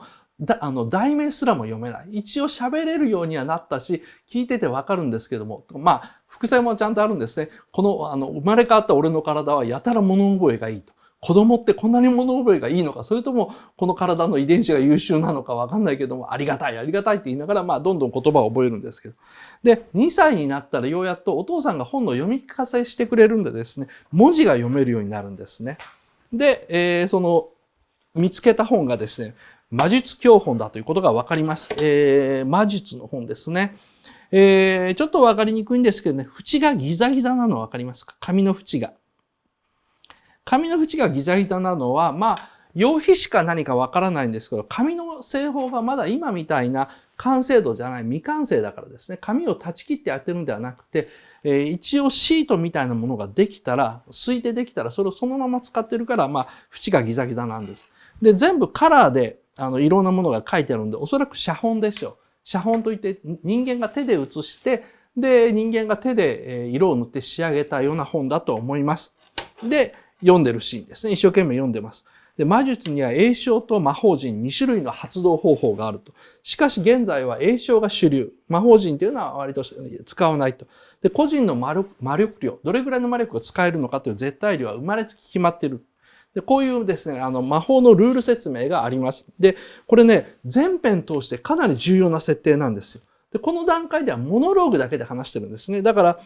題名すらも読めない。一応喋れるようにはなったし、聞いててわかるんですけども、まあ、伏線もちゃんとあるんですね。生まれ変わった俺の体はやたら物覚えがいいと。子供ってこんなに物覚えがいいのか、それともこの体の遺伝子が優秀なのかわかんないけども、ありがたい、ありがたいって言いながら、まあ、どんどん言葉を覚えるんですけど。で、2歳になったらようやっとお父さんが本の読み聞かせしてくれるんでですね、文字が読めるようになるんですね。で、見つけた本がですね、魔術教本だということがわかります。魔術の本ですね。ちょっとわかりにくいんですけどね、縁がギザギザなのわかりますか？紙の縁が。紙の縁がギザギザなのは、まあ、用皮しか何かわからないんですけど、紙の製法がまだ今みたいな完成度じゃない未完成だからですね、紙を断ち切ってやってるんではなくて、一応シートみたいなものができたら、すいてできたら、それをそのまま使ってるから、まあ、縁がギザギザなんです。で、全部カラーで、いろんなものが書いてあるんで、おそらく写本でしょう。写本といって人間が手で写して、で、人間が手で色を塗って仕上げたような本だと思います。で、読んでるシーンですね。一生懸命読んでます。で、魔術には詠唱と魔法陣2種類の発動方法があると。しかし現在は詠唱が主流。魔法陣というのは割と使わないと。で、個人の魔力量、どれぐらいの魔力を使えるのかという絶対量は生まれつき決まっている。で、こういうですね、魔法のルール説明があります。で、これね、全編通してかなり重要な設定なんですよ。で、この段階ではモノローグだけで話してるんですね。だから、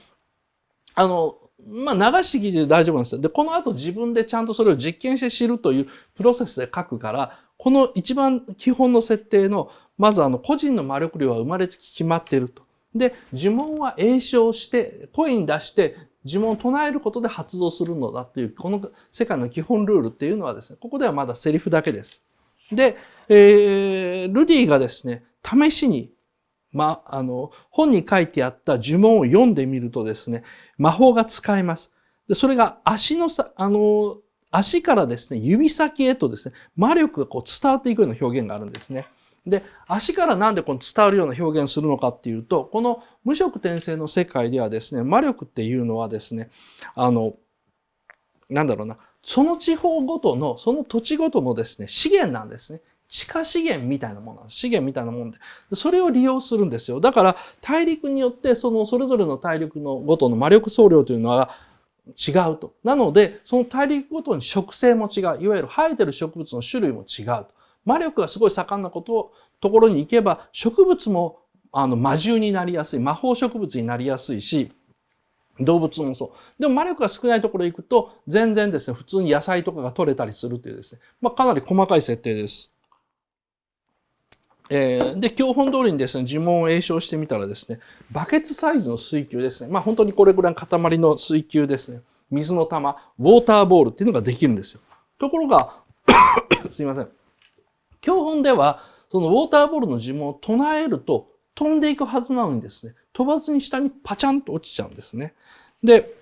まあ、流し聞きで大丈夫なんですよ。で、この後自分でちゃんとそれを実験して知るというプロセスで書くから、この一番基本の設定の、まず個人の魔力量は生まれつき決まっていると。で、呪文は詠唱して、声に出して、呪文を唱えることで発動するのだっていう、この世界の基本ルールっていうのはですね、ここではまだセリフだけです。で、ルディがですね、試しに、本に書いてあった呪文を読んでみるとですね、魔法が使えます。で、それが足からですね、指先へとですね、魔力がこう伝わっていくような表現があるんですね。で、足からなんでこの伝わるような表現するのかっていうと、この無色転生の世界ではですね、魔力っていうのはですね、なんだろうな、その地方ごとの、その土地ごとのですね、資源なんですね。地下資源みたいなものなんです。資源みたいなもんで。それを利用するんですよ。だから、大陸によって、それぞれの大陸のごとの魔力総量というのは違うと。なので、その大陸ごとに植生も違う。いわゆる生えてる植物の種類も違うと。魔力がすごい盛んなところに行けば、植物も魔獣になりやすい。魔法植物になりやすいし、動物もそう。でも魔力が少ないところに行くと、全然ですね、普通に野菜とかが取れたりするというですね、かなり細かい設定です。で、教本通りにですね、呪文を詠唱してみたらですね、バケツサイズの水球ですね。本当にこれぐらいの塊の水球ですね。水の玉、ウォーターボールっていうのができるんですよ。ところが、すいません。教本では、そのウォーターボールの呪文を唱えると飛んでいくはずなのにですね、飛ばずに下にパチャンと落ちちゃうんですね。で、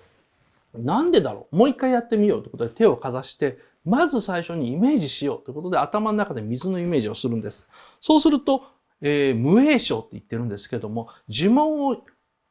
なんでだろう？もう一回やってみようということで手をかざして、まず最初にイメージしようということで頭の中で水のイメージをするんです。そうすると、無詠唱って言ってるんですけども、呪文を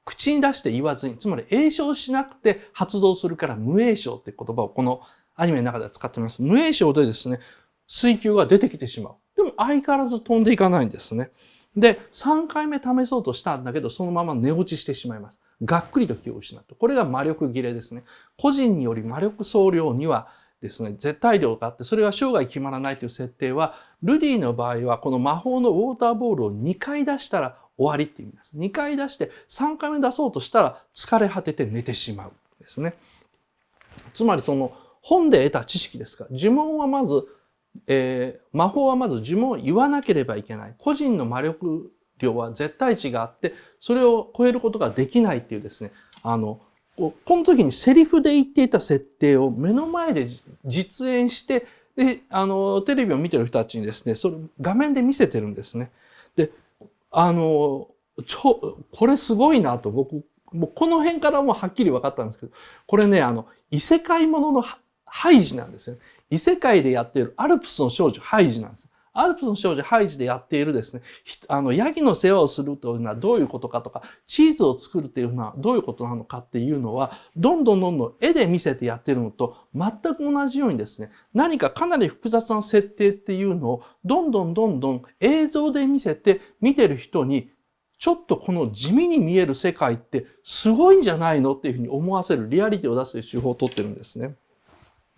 口に出して言わずに、つまり詠唱しなくて発動するから無詠唱って言葉をこのアニメの中では使っています。無詠唱でですね、水球が出てきてしまう。でも相変わらず飛んでいかないんですね。で、3回目試そうとしたんだけど、そのまま寝落ちしてしまいます。がっくりと気を失った。これが魔力切れですね。個人により魔力総量にはですね、絶対量があって、それは生涯決まらないという設定は、ルディの場合は、この魔法のウォーターボールを2回出したら終わりっていう意味です。2回出して3回目出そうとしたら疲れ果てて寝てしまうですね。つまりその本で得た知識ですから、呪文はまず、魔法はまず呪文を言わなければいけない。個人の魔力量は絶対値があって、それを超えることができないっていうですね、この時にセリフで言っていた設定を目の前で実演して、で、テレビを見てる人たちにですね、それ画面で見せてるんですね。で、これすごいなと僕、もうこの辺からもうはっきり分かったんですけど、これね、異世界もののハイジなんですね。異世界でやっているアルプスの少女ハイジなんです。アルプスの少女ハイジでやっているですね、ヤギの世話をするというのはどういうことかとか、チーズを作るというのはどういうことなのかっていうのは、どんどん絵で見せてやってるのと全く同じようにですね、何かかなり複雑な設定っていうのをどんどん映像で見せて見てる人に、ちょっとこの地味に見える世界ってすごいんじゃないのっていうふうに思わせるリアリティを出す手法を取ってるんですね。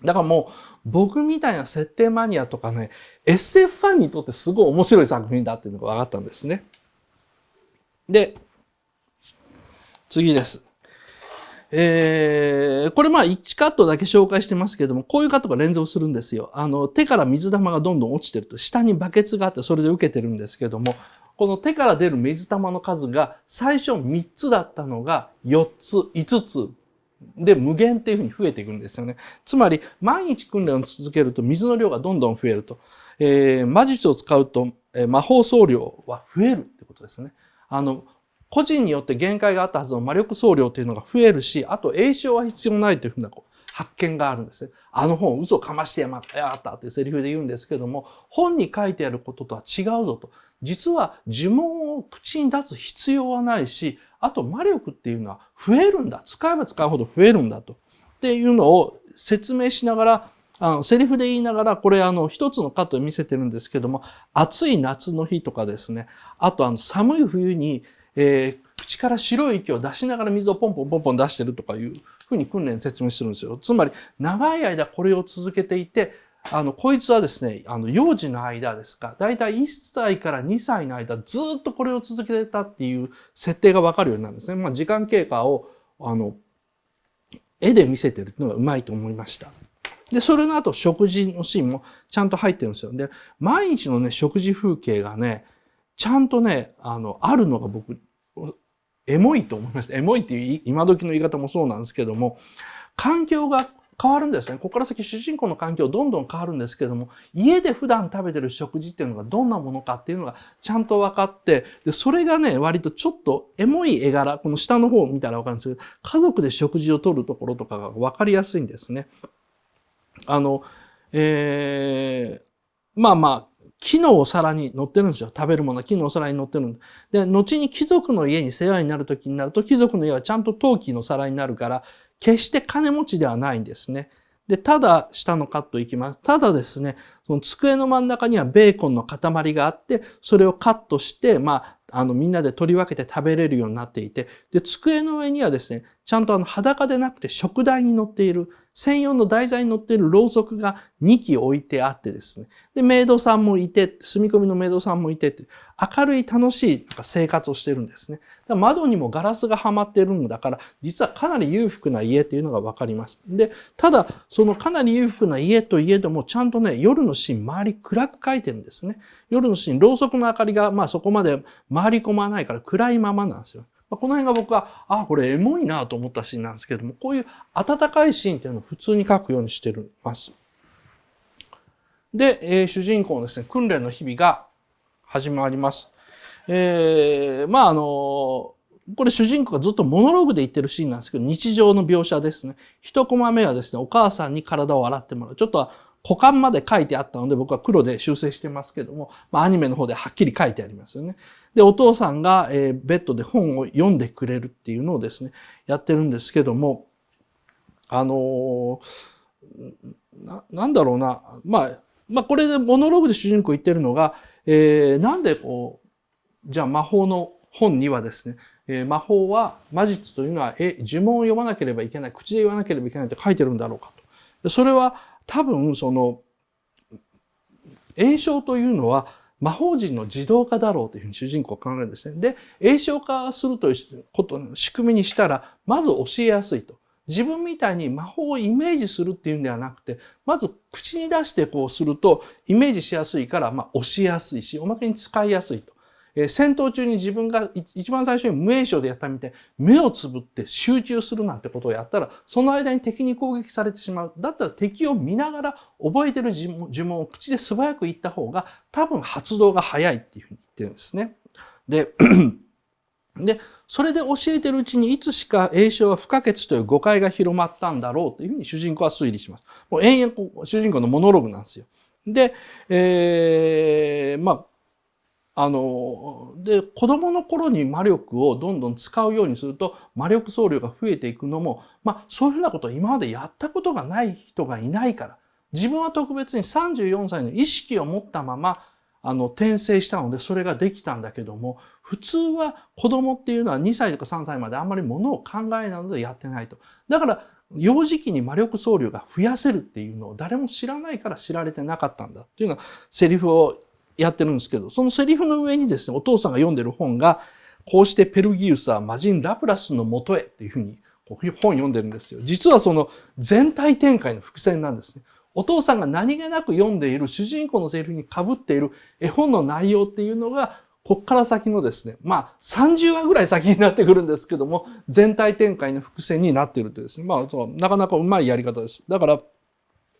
だからもう僕みたいな設定マニアとかね、SF ファンにとってすごい面白い作品だっていうのが分かったんですね。で、次です。これ1カットだけ紹介してますけれども、こういうカットが連続するんですよ。手から水玉がどんどん落ちてると、下にバケツがあってそれで受けてるんですけども、この手から出る水玉の数が最初3つだったのが4つ、5つで無限っていうふうに増えていくんですよね。つまり毎日訓練を続けると水の量がどんどん増えると。魔術を使うと、魔法総量は増えるってことですね。個人によって限界があったはずの魔力総量っていうのが増えるし、あと詠唱は必要ないというふうな発見があるんですね。本嘘をかましてやがったっていうセリフで言うんですけども、本に書いてあることとは違うぞと。実は呪文を口に出す必要はないし、あと魔力っていうのは増えるんだ。使えば使うほど増えるんだと。っていうのを説明しながら、セリフで言いながら、これ一つのカットで見せてるんですけども、暑い夏の日とかですね、あと寒い冬に、口から白い息を出しながら水をポンポン出してるとかいうふうに訓練説明するんですよ。つまり、長い間これを続けていて、こいつはですね、幼児の間ですか、だいたい1歳から2歳の間、ずっとこれを続けてたっていう設定がわかるようになるんですね。時間経過を、絵で見せてるのがうまいと思いました。で、それの後、食事のシーンもちゃんと入ってるんですよ。で、毎日のね、食事風景がね、ちゃんとね、あるのが僕、エモいと思います。エモいっていう今時の言い方もそうなんですけども、環境が変わるんですね。ここから先主人公の環境どんどん変わるんですけども、家で普段食べてる食事っていうのがどんなものかっていうのがちゃんと分かって、で、それがね、割とちょっとエモい絵柄、この下の方を見たら分かるんですけど、家族で食事をとるところとかが分かりやすいんですね。木のお皿に乗ってるんですよ。食べるものは木のお皿に乗ってるんで。で、後に貴族の家に世話になる時になると、貴族の家はちゃんと陶器の皿になるから、決して金持ちではないんですね。で、ただ、下のカットいきます。ただですね、その机の真ん中にはベーコンの塊があって、それをカットして、みんなで取り分けて食べれるようになっていて、で、机の上にはですね、ちゃんと裸でなくて食台に乗っている、専用の台座に乗っているろうそくが2基置いてあってですね。で、メイドさんもいて、住み込みのメイドさんもいてって、明るい楽しい生活をしてるんですね。だから窓にもガラスがはまってるんだから、実はかなり裕福な家っていうのがわかります。で、ただ、そのかなり裕福な家といえども、ちゃんとね、夜のシーン周り暗く描いてるんですね。夜のシーン、ろうそくの明かりがそこまで回り込まないから暗いままなんですよ。この辺が僕は、これエモいなと思ったシーンなんですけれども、こういう温かいシーンっていうのを普通に描くようにしてます。で、主人公のですね、訓練の日々が始まります。これ主人公がずっとモノローグで言ってるシーンなんですけど、日常の描写ですね。一コマ目はですね、お母さんに体を洗ってもらう。ちょっと股間まで書いてあったので僕は黒で修正してますけども、アニメの方ではっきり書いてありますよね。で、お父さんが、ベッドで本を読んでくれるっていうのをですね、やってるんですけども、なんだろうな。これでモノローグで主人公言ってるのが、なんでじゃあ魔法の本にはですね、魔法は、魔術というのは、呪文を読まなければいけない、口で言わなければいけないって書いてるんだろうかと。それは多分詠唱というのは魔法陣の自動化だろうというふうに主人公は考えるんですね。で、詠唱化するということの仕組みにしたら、まず教えやすいと。自分みたいに魔法をイメージするっていうんではなくて、まず口に出してこうするとイメージしやすいから、教えやすいし、おまけに使いやすいと。戦闘中に自分が一番最初に無詠唱でやったみたいに目をつぶって集中するなんてことをやったら、その間に敵に攻撃されてしまう。だったら敵を見ながら覚えてる呪文を口で素早く言った方が多分発動が早いっていうふうに言ってるんですね。で、それで教えてるうちにいつしか詠唱は不可欠という誤解が広まったんだろうというふうに主人公は推理します。もう延々主人公のモノローグなんですよ。で、で、子供の頃に魔力をどんどん使うようにすると、魔力総量が増えていくのも、そういうふうなことを今までやったことがない人がいないから、自分は特別に34歳の意識を持ったまま、転生したので、それができたんだけども、普通は子供っていうのは2歳とか3歳まであんまりものを考えないのでやってないと。だから、幼児期に魔力総量が増やせるっていうのを誰も知らないから知られてなかったんだっていうようなセリフをやってるんですけど、そのセリフの上にですね、お父さんが読んでる本が、こうしてペルギウスは魔人ラプラスの元へっていうふうに本読んでるんですよ。実はその全体展開の伏線なんですね。お父さんが何気なく読んでいる主人公のセリフに被っている絵本の内容っていうのが、こっから先のですね、30話ぐらい先になってくるんですけども、全体展開の伏線になっているとですね、なかなかうまいやり方です。だから、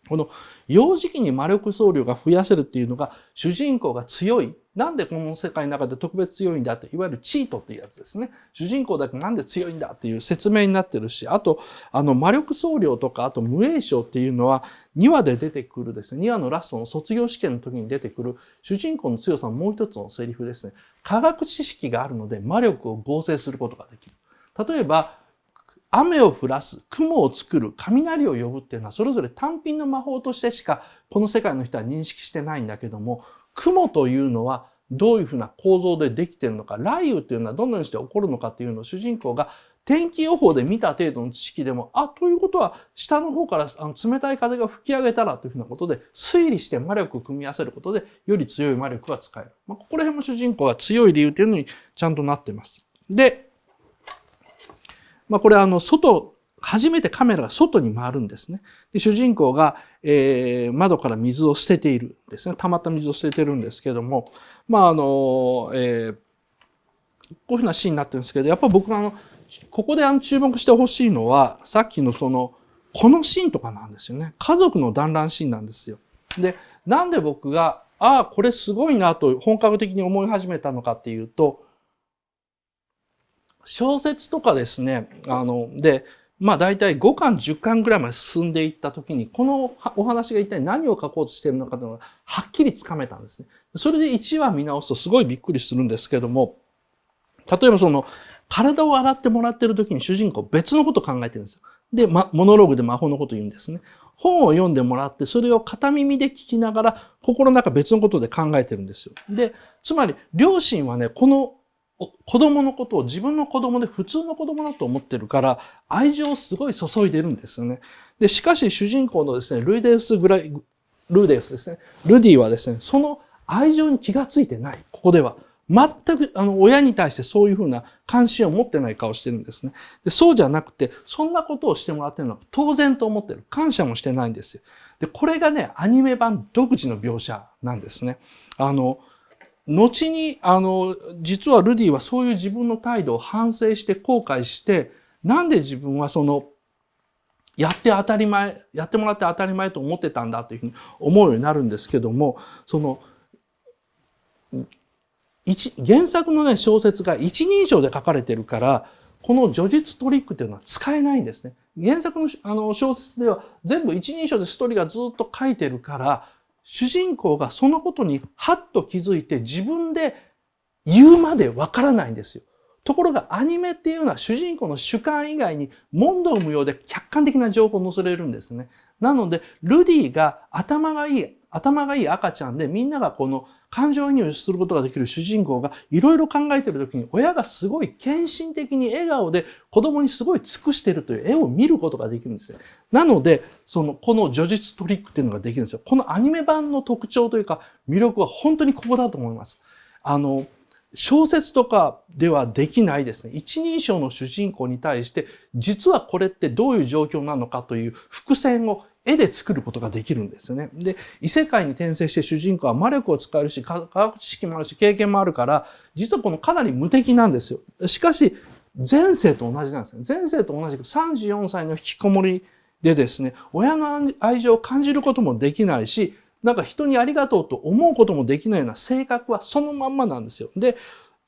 この幼児期に魔力総量が増やせるっていうのが主人公が強い。なんでこの世界の中で特別強いんだって、いわゆるチートっていうやつですね。主人公だけなんで強いんだっていう説明になってるし、あと、魔力総量とか、あと無詠唱っていうのは2話で出てくるですね。2話のラストの卒業試験の時に出てくる主人公の強さのもう一つのセリフですね。科学知識があるので魔力を合成することができる。例えば、雨を降らす、雲を作る、雷を呼ぶっていうのはそれぞれ単品の魔法としてしかこの世界の人は認識してないんだけども、雲というのはどういうふうな構造でできているのか、雷雨っていうのはどのようにして起こるのかっていうのを主人公が天気予報で見た程度の知識でも、ということは下の方から冷たい風が吹き上げたらというふうなことで推理して魔力を組み合わせることでより強い魔力が使える。ここら辺も主人公が強い理由っていうのにちゃんとなっています。で、これ初めてカメラが外に回るんですね。で主人公が、窓から水を捨てているんですね。溜まった水を捨ててるんですけども、こういうふうなシーンになってるんですけど、やっぱ僕がここで注目してほしいのは、さっきのこのシーンとかなんですよね。家族の団らんシーンなんですよ。で、なんで僕が、これすごいなと本格的に思い始めたのかっていうと、小説とかですね、だいたい5巻、10巻ぐらいまで進んでいったときに、このお話が一体何を書こうとしているのかというのがはっきりつかめたんですね。それで1話見直すとすごいびっくりするんですけども、例えば体を洗ってもらっているときに主人公別のことを考えてるんですよ。で、モノローグで魔法のことを言うんですね。本を読んでもらって、それを片耳で聞きながら、心の中別のことで考えてるんですよ。で、つまり、両親はね、この子供のことを自分の子供で普通の子供だと思ってるから、愛情をすごい注いでるんですね。で、しかし主人公のですね、ルデウスですね、ルディはですね、その愛情に気がついてない。ここでは。全く、親に対してそういうふうな関心を持ってない顔してるんですね。で、そうじゃなくて、そんなことをしてもらってるのは当然と思ってる。感謝もしてないんですよ。で、これがね、アニメ版独自の描写なんですね。後に、実はルディはそういう自分の態度を反省して後悔して、なんで自分はやってもらって当たり前と思ってたんだというふうに思うようになるんですけども、原作のね、小説が一人称で書かれてるから、この叙述トリックっていうのは使えないんですね。原作の小説では全部一人称でストーリーがずっと書いてるから、主人公がそのことにハッと気づいて自分で言うまでわからないんですよ。ところがアニメっていうのは主人公の主観以外に問答無用で客観的な情報を載せれるんですね。なので、ルディが頭がいい頭がいい赤ちゃんで、みんながこの感情移入することができる主人公がいろいろ考えているときに、親がすごい献身的に笑顔で子供にすごい尽くしているという絵を見ることができるんですね。なので、この叙述トリックっていうのができるんですよ。このアニメ版の特徴というか魅力は本当にここだと思います。小説とかではできないですね。一人称の主人公に対して、実はこれってどういう状況なのかという伏線を絵で作ることができるんですね。で、異世界に転生して主人公は魔力を使えるし、科学知識もあるし、経験もあるから、実はこのかなり無敵なんですよ。しかし、前世と同じなんですね。前世と同じく34歳の引きこもりでですね、親の愛情を感じることもできないし、なんか人にありがとうと思うこともできないような性格はそのまんまなんですよ。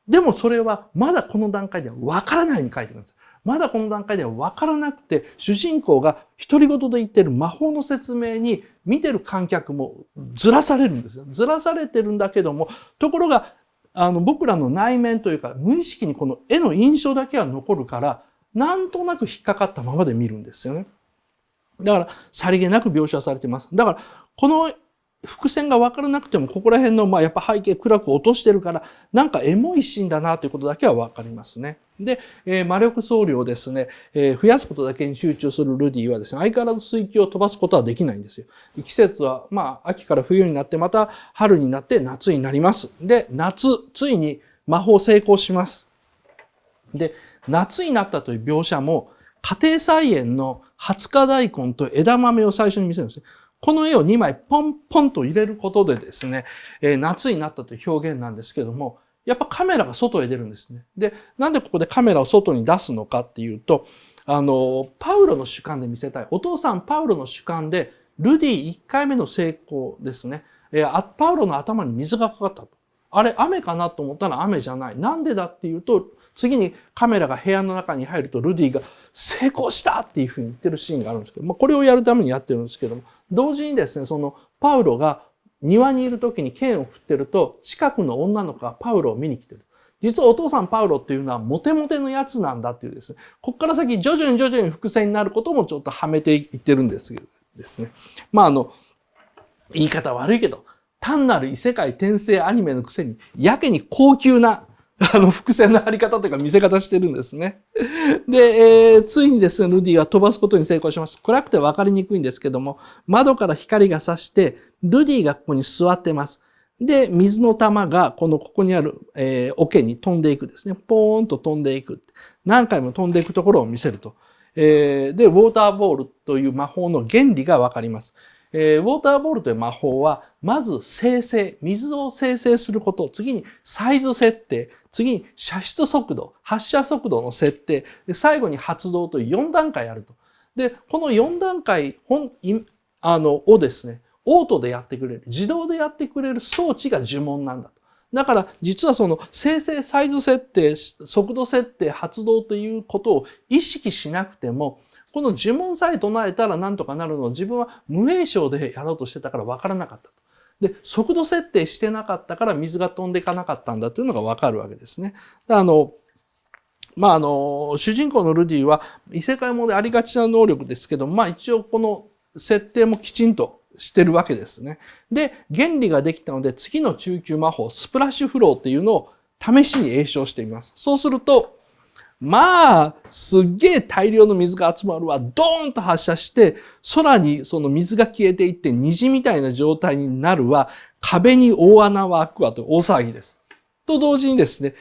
でもそれはまだこの段階ではわからないように書いてるんです。まだこの段階ではわからなくて、主人公が独り言で言っている魔法の説明に見てる観客もずらされるんですよ。ずらされてるんだけども、ところが、僕らの内面というか、無意識にこの絵の印象だけは残るから、なんとなく引っかかったままで見るんですよね。だから、さりげなく描写されています。だから、この伏線が分からなくても、ここら辺の、やっぱ背景暗く落としてるから、なんかエモいシーンだなということだけは分かりますね。で、魔力総量をですね、増やすことだけに集中するルディはですね、相変わらず水球を飛ばすことはできないんですよ。季節は、秋から冬になって、また春になって夏になります。で、夏、ついに魔法成功します。で、夏になったという描写も、家庭菜園の20日大根と枝豆を最初に見せるんですね。この絵を2枚ポンポンと入れることでですね、夏になったという表現なんですけども、やっぱカメラが外へ出るんですね。で、なんでここでカメラを外に出すのかっていうと、パウロの主観で見せたい。お父さんパウロの主観で、ルディ1回目の成功ですね。パウロの頭に水がかかったと。あれ、雨かなと思ったら雨じゃない。なんでだっていうと、次にカメラが部屋の中に入るとルディが成功したっていうふうに言ってるシーンがあるんですけど、これをやるためにやってるんですけども、同時にですね、そのパウロが庭にいる時に剣を振ってると、近くの女の子がパウロを見に来てる。実はお父さんパウロっていうのはモテモテのやつなんだっていうですね、こっから先徐々に伏線になることもちょっとはめていってるんですけどですね。言い方悪いけど、単なる異世界転生アニメのくせに、やけに高級な、伏線の張り方というか見せ方してるんですね。で、ついにですね、ルディは飛ばすことに成功します。暗くて分かりにくいんですけども、窓から光が差して、ルディがここに座ってます。で、水の玉がここにある、桶に飛んでいくですね。ポーンと飛んでいく。何回も飛んでいくところを見せると。で、ウォーターボールという魔法の原理が分かります。ウォーターボールという魔法は、まず生成、水を生成すること、次にサイズ設定、次に射出速度、発射速度の設定、で最後に発動という4段階あると。で、この4段階をですね、オートでやってくれる、自動でやってくれる装置が呪文なんだと。だから、実はその生成、サイズ設定、速度設定、発動ということを意識しなくても、この呪文さえ唱えたら何とかなるのを自分は無名称でやろうとしてたから分からなかったと。で、速度設定してなかったから水が飛んでいかなかったんだというのが分かるわけですね。主人公のルディは異世界ものでありがちな能力ですけど、一応この設定もきちんとしてるわけですね。で、原理ができたので次の中級魔法、スプラッシュフローっていうのを試しに詠唱してみます。そうすると、すっげえ大量の水が集まるわ。ドーンと発射して、空にその水が消えていって虹みたいな状態になるわ。壁に大穴は開くわと大騒ぎです。と同時にですね、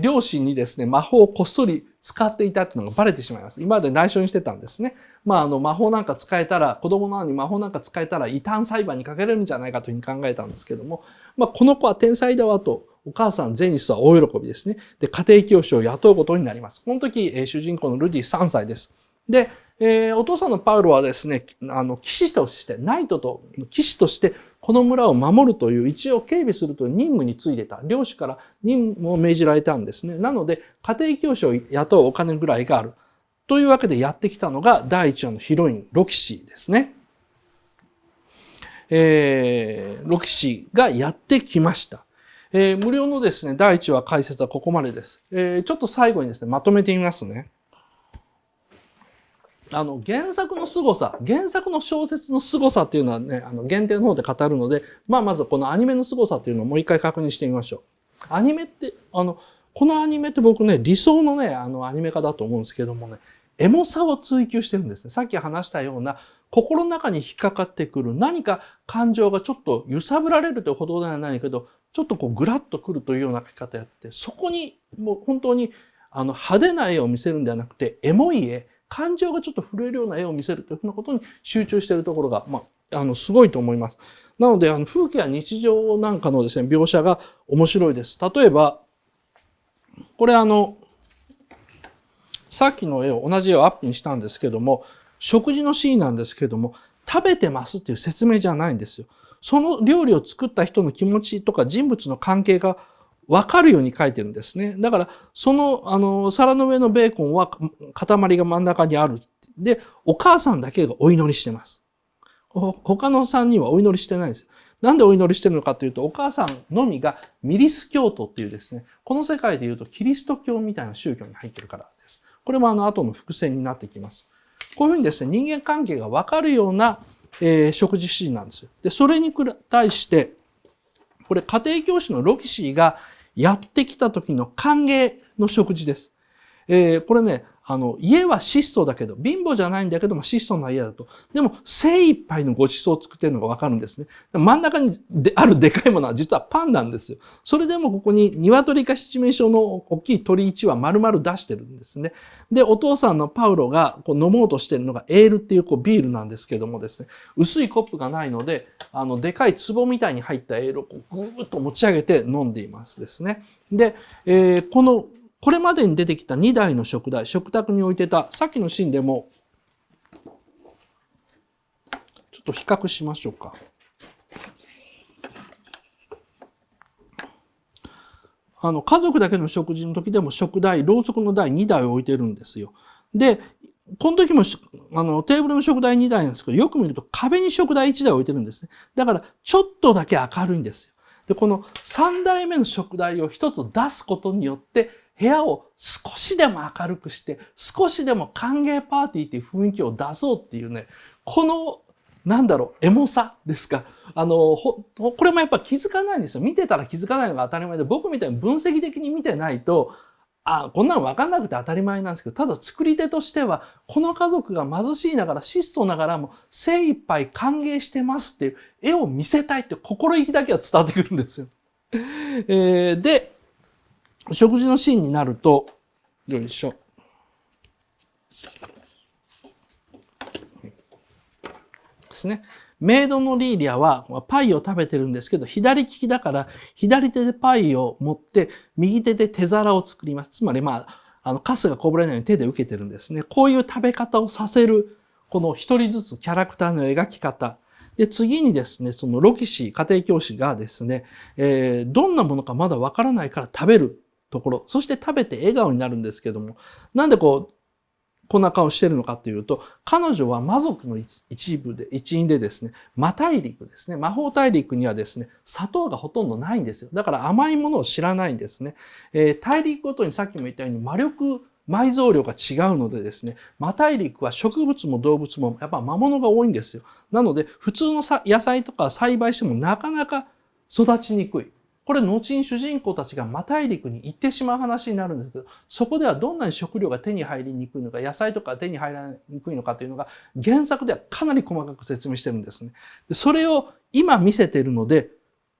両親にですね、魔法をこっそり使っていたっていうのがバレてしまいます。今まで内緒にしてたんですね。魔法なんか使えたら、子供なのに魔法なんか使えたら異端裁判にかけれるんじゃないかというふうに考えたんですけども、この子は天才だわと、お母さんゼニスは大喜びですね。で、家庭教師を雇うことになります。この時、主人公のルディ3歳です。で、お父さんのパウロはですね、騎士として、ナイトと騎士として、この村を守るという、一応警備するという任務についてた。領主から任務を命じられたんですね。なので、家庭教師を雇うお金ぐらいがある。というわけでやってきたのが、第1話のヒロイン、ロキシーですね。ロキシーがやってきました。無料のですね、第1話解説はここまでです。ちょっと最後にですね、まとめてみますね。原作の凄さ、原作の小説の凄さっていうのはね、原点の方で語るので、まずこのアニメの凄さっていうのをもう一回確認してみましょう。アニメって、このアニメって僕ね、理想のね、アニメ化だと思うんですけどもね、エモさを追求してるんですね。さっき話したような、心の中に引っかかってくる何か感情がちょっと揺さぶられるというほどではないけど、ちょっとこうグラッとくるというような書き方やって、そこにもう本当に派手な絵を見せるんではなくて、エモい絵、感情がちょっと震えるような絵を見せるというふうなことに集中しているところが、すごいと思います。なので、風景や日常なんかのですね、描写が面白いです。例えば、これさっきの絵を、同じ絵をアップにしたんですけども、食事のシーンなんですけども、食べてますっていう説明じゃないんですよ。その料理を作った人の気持ちとか人物の関係がわかるように書いてるんですね。だから、その、皿の上のベーコンは塊が真ん中にある。で、お母さんだけがお祈りしてます。他の3人はお祈りしてないんですよ。なんでお祈りしてるのかというと、お母さんのみがミリス教徒っていうですね、この世界でいうとキリスト教みたいな宗教に入ってるからです。これも後の伏線になってきます。こういうふうにですね、人間関係がわかるような、食事シーンなんですよ。で、それに対して、これ家庭教師のロキシーがやってきた時の歓迎の食事です。これね、家は質素だけど、貧乏じゃないんだけども質素な家だと。でも、精一杯のご馳走を作っているのがわかるんですね。真ん中にあるでかいものは実はパンなんですよ。それでもここに鶏か七面鳥の大きい鳥1羽丸々出してるんですね。で、お父さんのパウロがこう飲もうとしているのがエールっていうビールなんですけどもですね、薄いコップがないので、でかい壺みたいに入ったエールをぐーっと持ち上げて飲んでいますですね。で、これまでに出てきた2台の食台、食卓に置いてた、さっきのシーンでも、ちょっと比較しましょうか。家族だけの食事の時でも食台、ろうそくの台2台置いてるんですよ。で、この時もテーブルの食台2台なんですけど、よく見ると壁に食台1台置いてるんですね。だから、ちょっとだけ明るいんですよ。で、この3台目の食台を1つ出すことによって、部屋を少しでも明るくして、少しでも歓迎パーティーっていう雰囲気を出そうっていうね、この、エモさですか。これもやっぱ気づかないんですよ。見てたら気づかないのが当たり前で、僕みたいに分析的に見てないと、こんなの分かんなくて当たり前なんですけど、ただ作り手としては、この家族が貧しいながら、質素ながらも精一杯歓迎してますっていう絵を見せたいっていう心意気だけは伝わってくるんですよ。で、食事のシーンになると、よいしょ。ですね。メイドのリーリアはパイを食べてるんですけど、左利きだから左手でパイを持って右手で手皿を作ります。つまりカスがこぼれないように手で受けてるんですね。こういう食べ方をさせる、この一人ずつキャラクターの描き方。で、次にですね、そのロキシー、家庭教師がですね、どんなものかまだわからないから食べるところ、そして食べて笑顔になるんですけども、なんでこんな顔してるのかというと、彼女は魔族の一員でですね、魔大陸ですね、魔法大陸にはですね、砂糖がほとんどないんですよ。だから甘いものを知らないんですね。大陸ごとにさっきも言ったように埋蔵量が違うのでですね、魔大陸は植物も動物もやっぱ魔物が多いんですよ。なので、普通の野菜とか栽培してもなかなか育ちにくい。これ、後に主人公たちが魔大陸に行ってしまう話になるんですけど、そこではどんなに食料が手に入りにくいのか、野菜とか手に入らにくいのかというのが、原作ではかなり細かく説明してるんですね。でそれを今見せているので、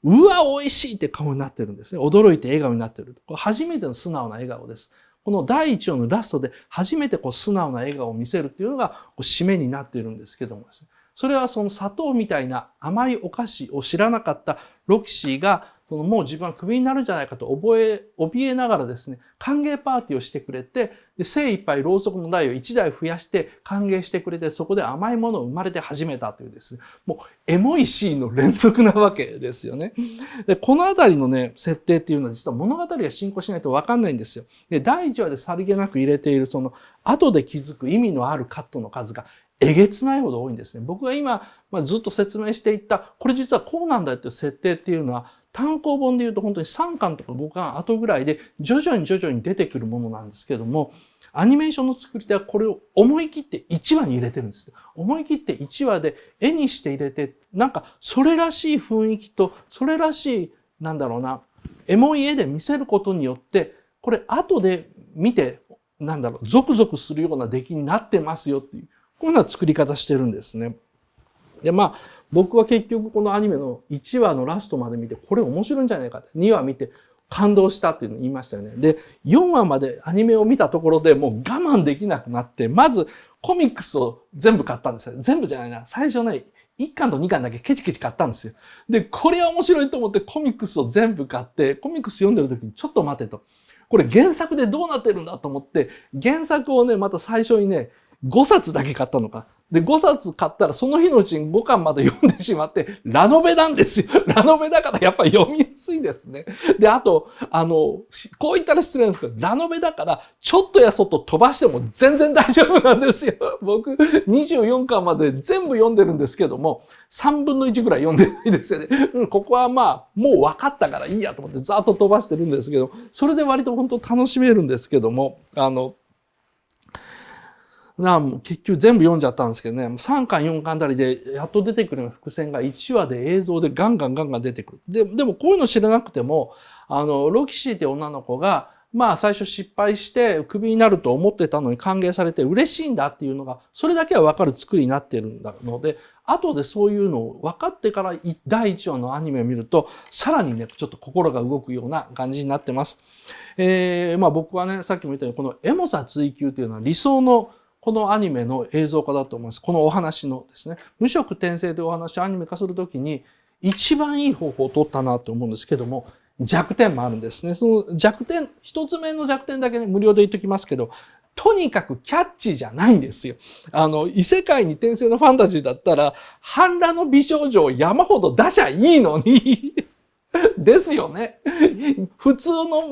うわ、美味しいって顔になってるんですね。驚いて笑顔になってる。これ初めての素直な笑顔です。この第1話のラストで初めて素直な笑顔を見せるっていうのが締めになっているんですけどもですね。それはその砂糖みたいな甘いお菓子を知らなかったロキシーがもう自分はクビになるんじゃないかと怯えながらですね、歓迎パーティーをしてくれて、で精一杯ろうそくの台を1台増やして歓迎してくれて、そこで甘いものを生まれて始めたというですね、もうエモいシーンの連続なわけですよね。でこのあたりのね、設定っていうのは実は物語が進行しないと分かんないんですよ。で第1話でさりげなく入れているその後で気づく意味のあるカットの数がえげつないほど多いんですね。僕が今、ずっと説明していった、これ実はこうなんだっていう設定っていうのは、単行本で言うと本当に3巻とか5巻後ぐらいで徐々に出てくるものなんですけども、アニメーションの作り手はこれを思い切って1話に入れてるんです。思い切って1話で絵にして入れて、なんかそれらしい雰囲気と、それらしい、なんだろうな、エモい絵で見せることによって、これ後で見て、なんだろう、ゾクゾクするような出来になってますよっていう、こういうような作り方してるんですね。で、まあ、僕は結局このアニメの1話のラストまで見て、これ面白いんじゃないかって、2話見て感動したっていうのを言いましたよね。で、4話までアニメを見たところでもう我慢できなくなって、まずコミックスを全部買ったんですよ。全部じゃないな。最初ね、1巻と2巻だけケチケチ買ったんですよ。で、これは面白いと思ってコミックスを全部買って、コミックス読んでる時にちょっと待てと。これ原作でどうなってるんだと思って、原作をね、また最初にね、5冊だけ買ったのか。で、5冊買ったらその日のうちに5巻まで読んでしまって、ラノベなんですよ。ラノベだからやっぱり読みやすいですね。で、あと、こう言ったら失礼なんですけど、ラノベだからちょっとやそっと飛ばしても全然大丈夫なんですよ。僕、24巻まで全部読んでるんですけども、3分の1ぐらい読んでないですよね。ここはまあ、もう分かったからいいやと思ってざーっと飛ばしてるんですけど、それで割と本当楽しめるんですけども、結局全部読んじゃったんですけどね、3巻4巻あたりでやっと出てくる伏線が1話で映像でガンガン出てくる。でもこういうの知らなくても、ロキシーって女の子が、まあ最初失敗してクビになると思ってたのに歓迎されて嬉しいんだっていうのが、それだけはわかる作りになっているので、後でそういうのを分かってから第1話のアニメを見ると、さらにね、ちょっと心が動くような感じになってます。まあ僕はね、さっきも言ったように、このエモさ追求というのは理想のこのアニメの映像化だと思います。このお話のですね、無色転生というお話をアニメ化するときに、一番いい方法を取ったなと思うんですけども、弱点もあるんですね。その弱点、一つ目の弱点だけね、無料で言っときますけど、とにかくキャッチーじゃないんですよ。異世界に転生のファンタジーだったら、半裸の美少女を山ほど出しゃいいのに、ですよね。普通の、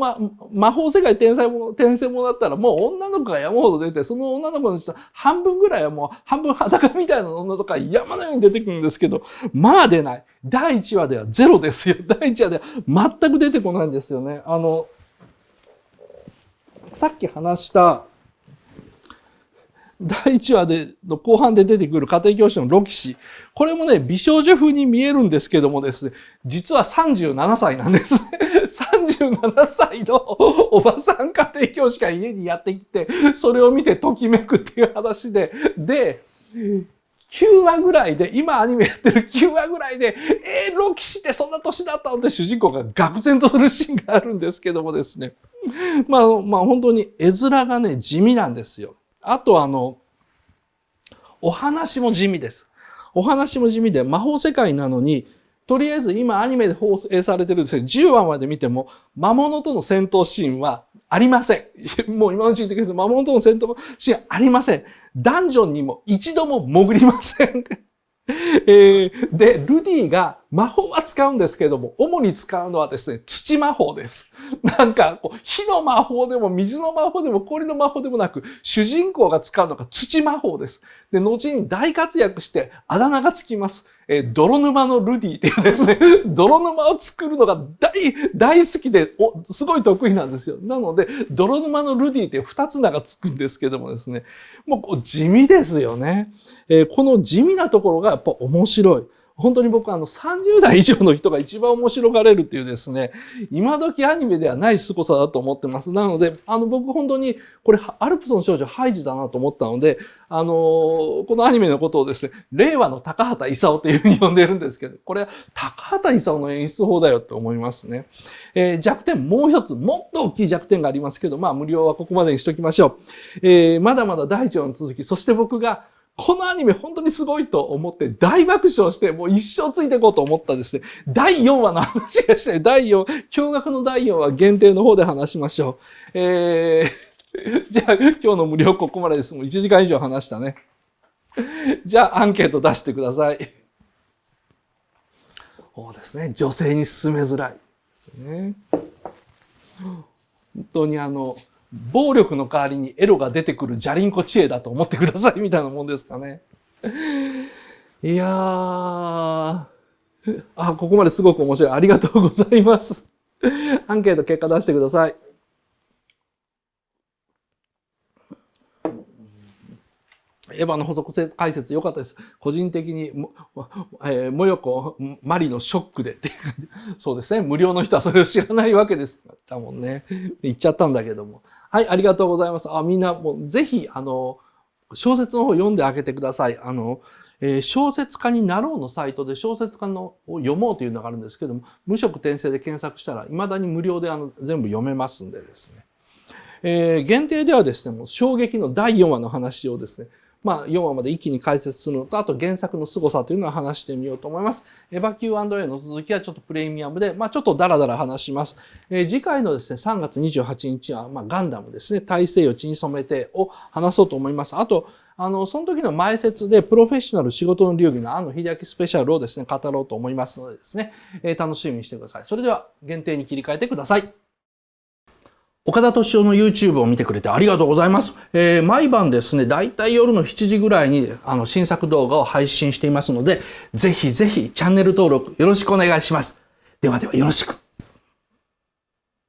魔法世界転生ものだったらもう女の子が山ほど出て、その女の子の人半分ぐらいはもう半分裸みたいな女とか山のように出てくるんですけど、まあ出ない。第1話ではゼロですよ。第1話では全く出てこないんですよね。さっき話した第1話の後半で出てくる家庭教師のロキシ。これもね、美少女風に見えるんですけどもですね、実は37歳なんですね。37歳のおばさん家庭教師が家にやってきて、それを見てときめくっていう話で、9話ぐらいで、今アニメやってる9話ぐらいで、ロキシってそんな年だったのって主人公が愕然とするシーンがあるんですけどもですね。まあ本当に絵面がね、地味なんですよ。あとお話も地味です。お話も地味で魔法世界なのに、とりあえず今アニメで放映されてるですね、10話まで見ても魔物との戦闘シーンはありません。もう今のうちに言ってください。魔物との戦闘シーンありません。ダンジョンにも一度も潜りません。で、ルディが魔法は使うんですけれども、主に使うのはですね、土魔法です。なんか、火の魔法でも水の魔法でも氷の魔法でもなく、主人公が使うのが土魔法です。で、後に大活躍してあだ名がつきます。泥沼のルディっていうですね、泥沼を作るのが大好きで、すごい得意なんですよ。なので、泥沼のルディって2つ名がつくんですけどもですね、もう地味ですよね。この地味なところがやっぱ面白い。本当に僕30代以上の人が一番面白がれるっていうですね、今時アニメではない凄さだと思ってます。なので、僕本当にこれアルプスの少女ハイジだなと思ったので、このアニメのことをですね、令和の高畑勲っていうふうに呼んでるんですけど、これは高畑勲の演出法だよって思いますね。弱点もう一つ、もっと大きい弱点がありますけど、無料はここまでにしときましょう。まだまだ第1話の続き、そして僕がこのアニメ本当にすごいと思って大爆笑してもう一生ついていこうと思ったですね。第4話の話がして、驚愕の第4話限定の方で話しましょう。じゃあ今日の無料ここまでです。もう1時間以上話したね。じゃあアンケート出してください。そうですね。女性に勧めづらいですね。本当に暴力の代わりにエロが出てくるジャリンコ知恵だと思ってくださいみたいなもんですかね。いやー、あ、ここまですごく面白い。ありがとうございます。アンケート結果出してください。エヴァの補足解説良かったです。個人的にもよこマリのショックでってそうですね。無料の人はそれを知らないわけですだもんね。言っちゃったんだけども。はい、ありがとうございます。みんなもうぜひ小説の方読んであげてください。小説家になろうのサイトで小説家を読もうというのがあるんですけども、無色転生で検索したら未だに無料で全部読めますんでですね。限定ではですね、もう衝撃の第4話の話をですね、4話まで一気に解説するのと、あと原作の凄さというのを話してみようと思います。エヴァ Q&A の続きはちょっとプレミアムで、ちょっとダラダラ話します。次回のですね、3月28日は、ガンダムですね、大西洋血に染めてを話そうと思います。あと、その時の前説でプロフェッショナル仕事の流儀の庵野秀明スペシャルをですね、語ろうと思いますのでですね、楽しみにしてください。それでは限定に切り替えてください。岡田敏夫の YouTube を見てくれてありがとうございます。毎晩ですね、だいたい夜の7時ぐらいに新作動画を配信していますので、ぜひぜひチャンネル登録よろしくお願いします。ではではよろしく。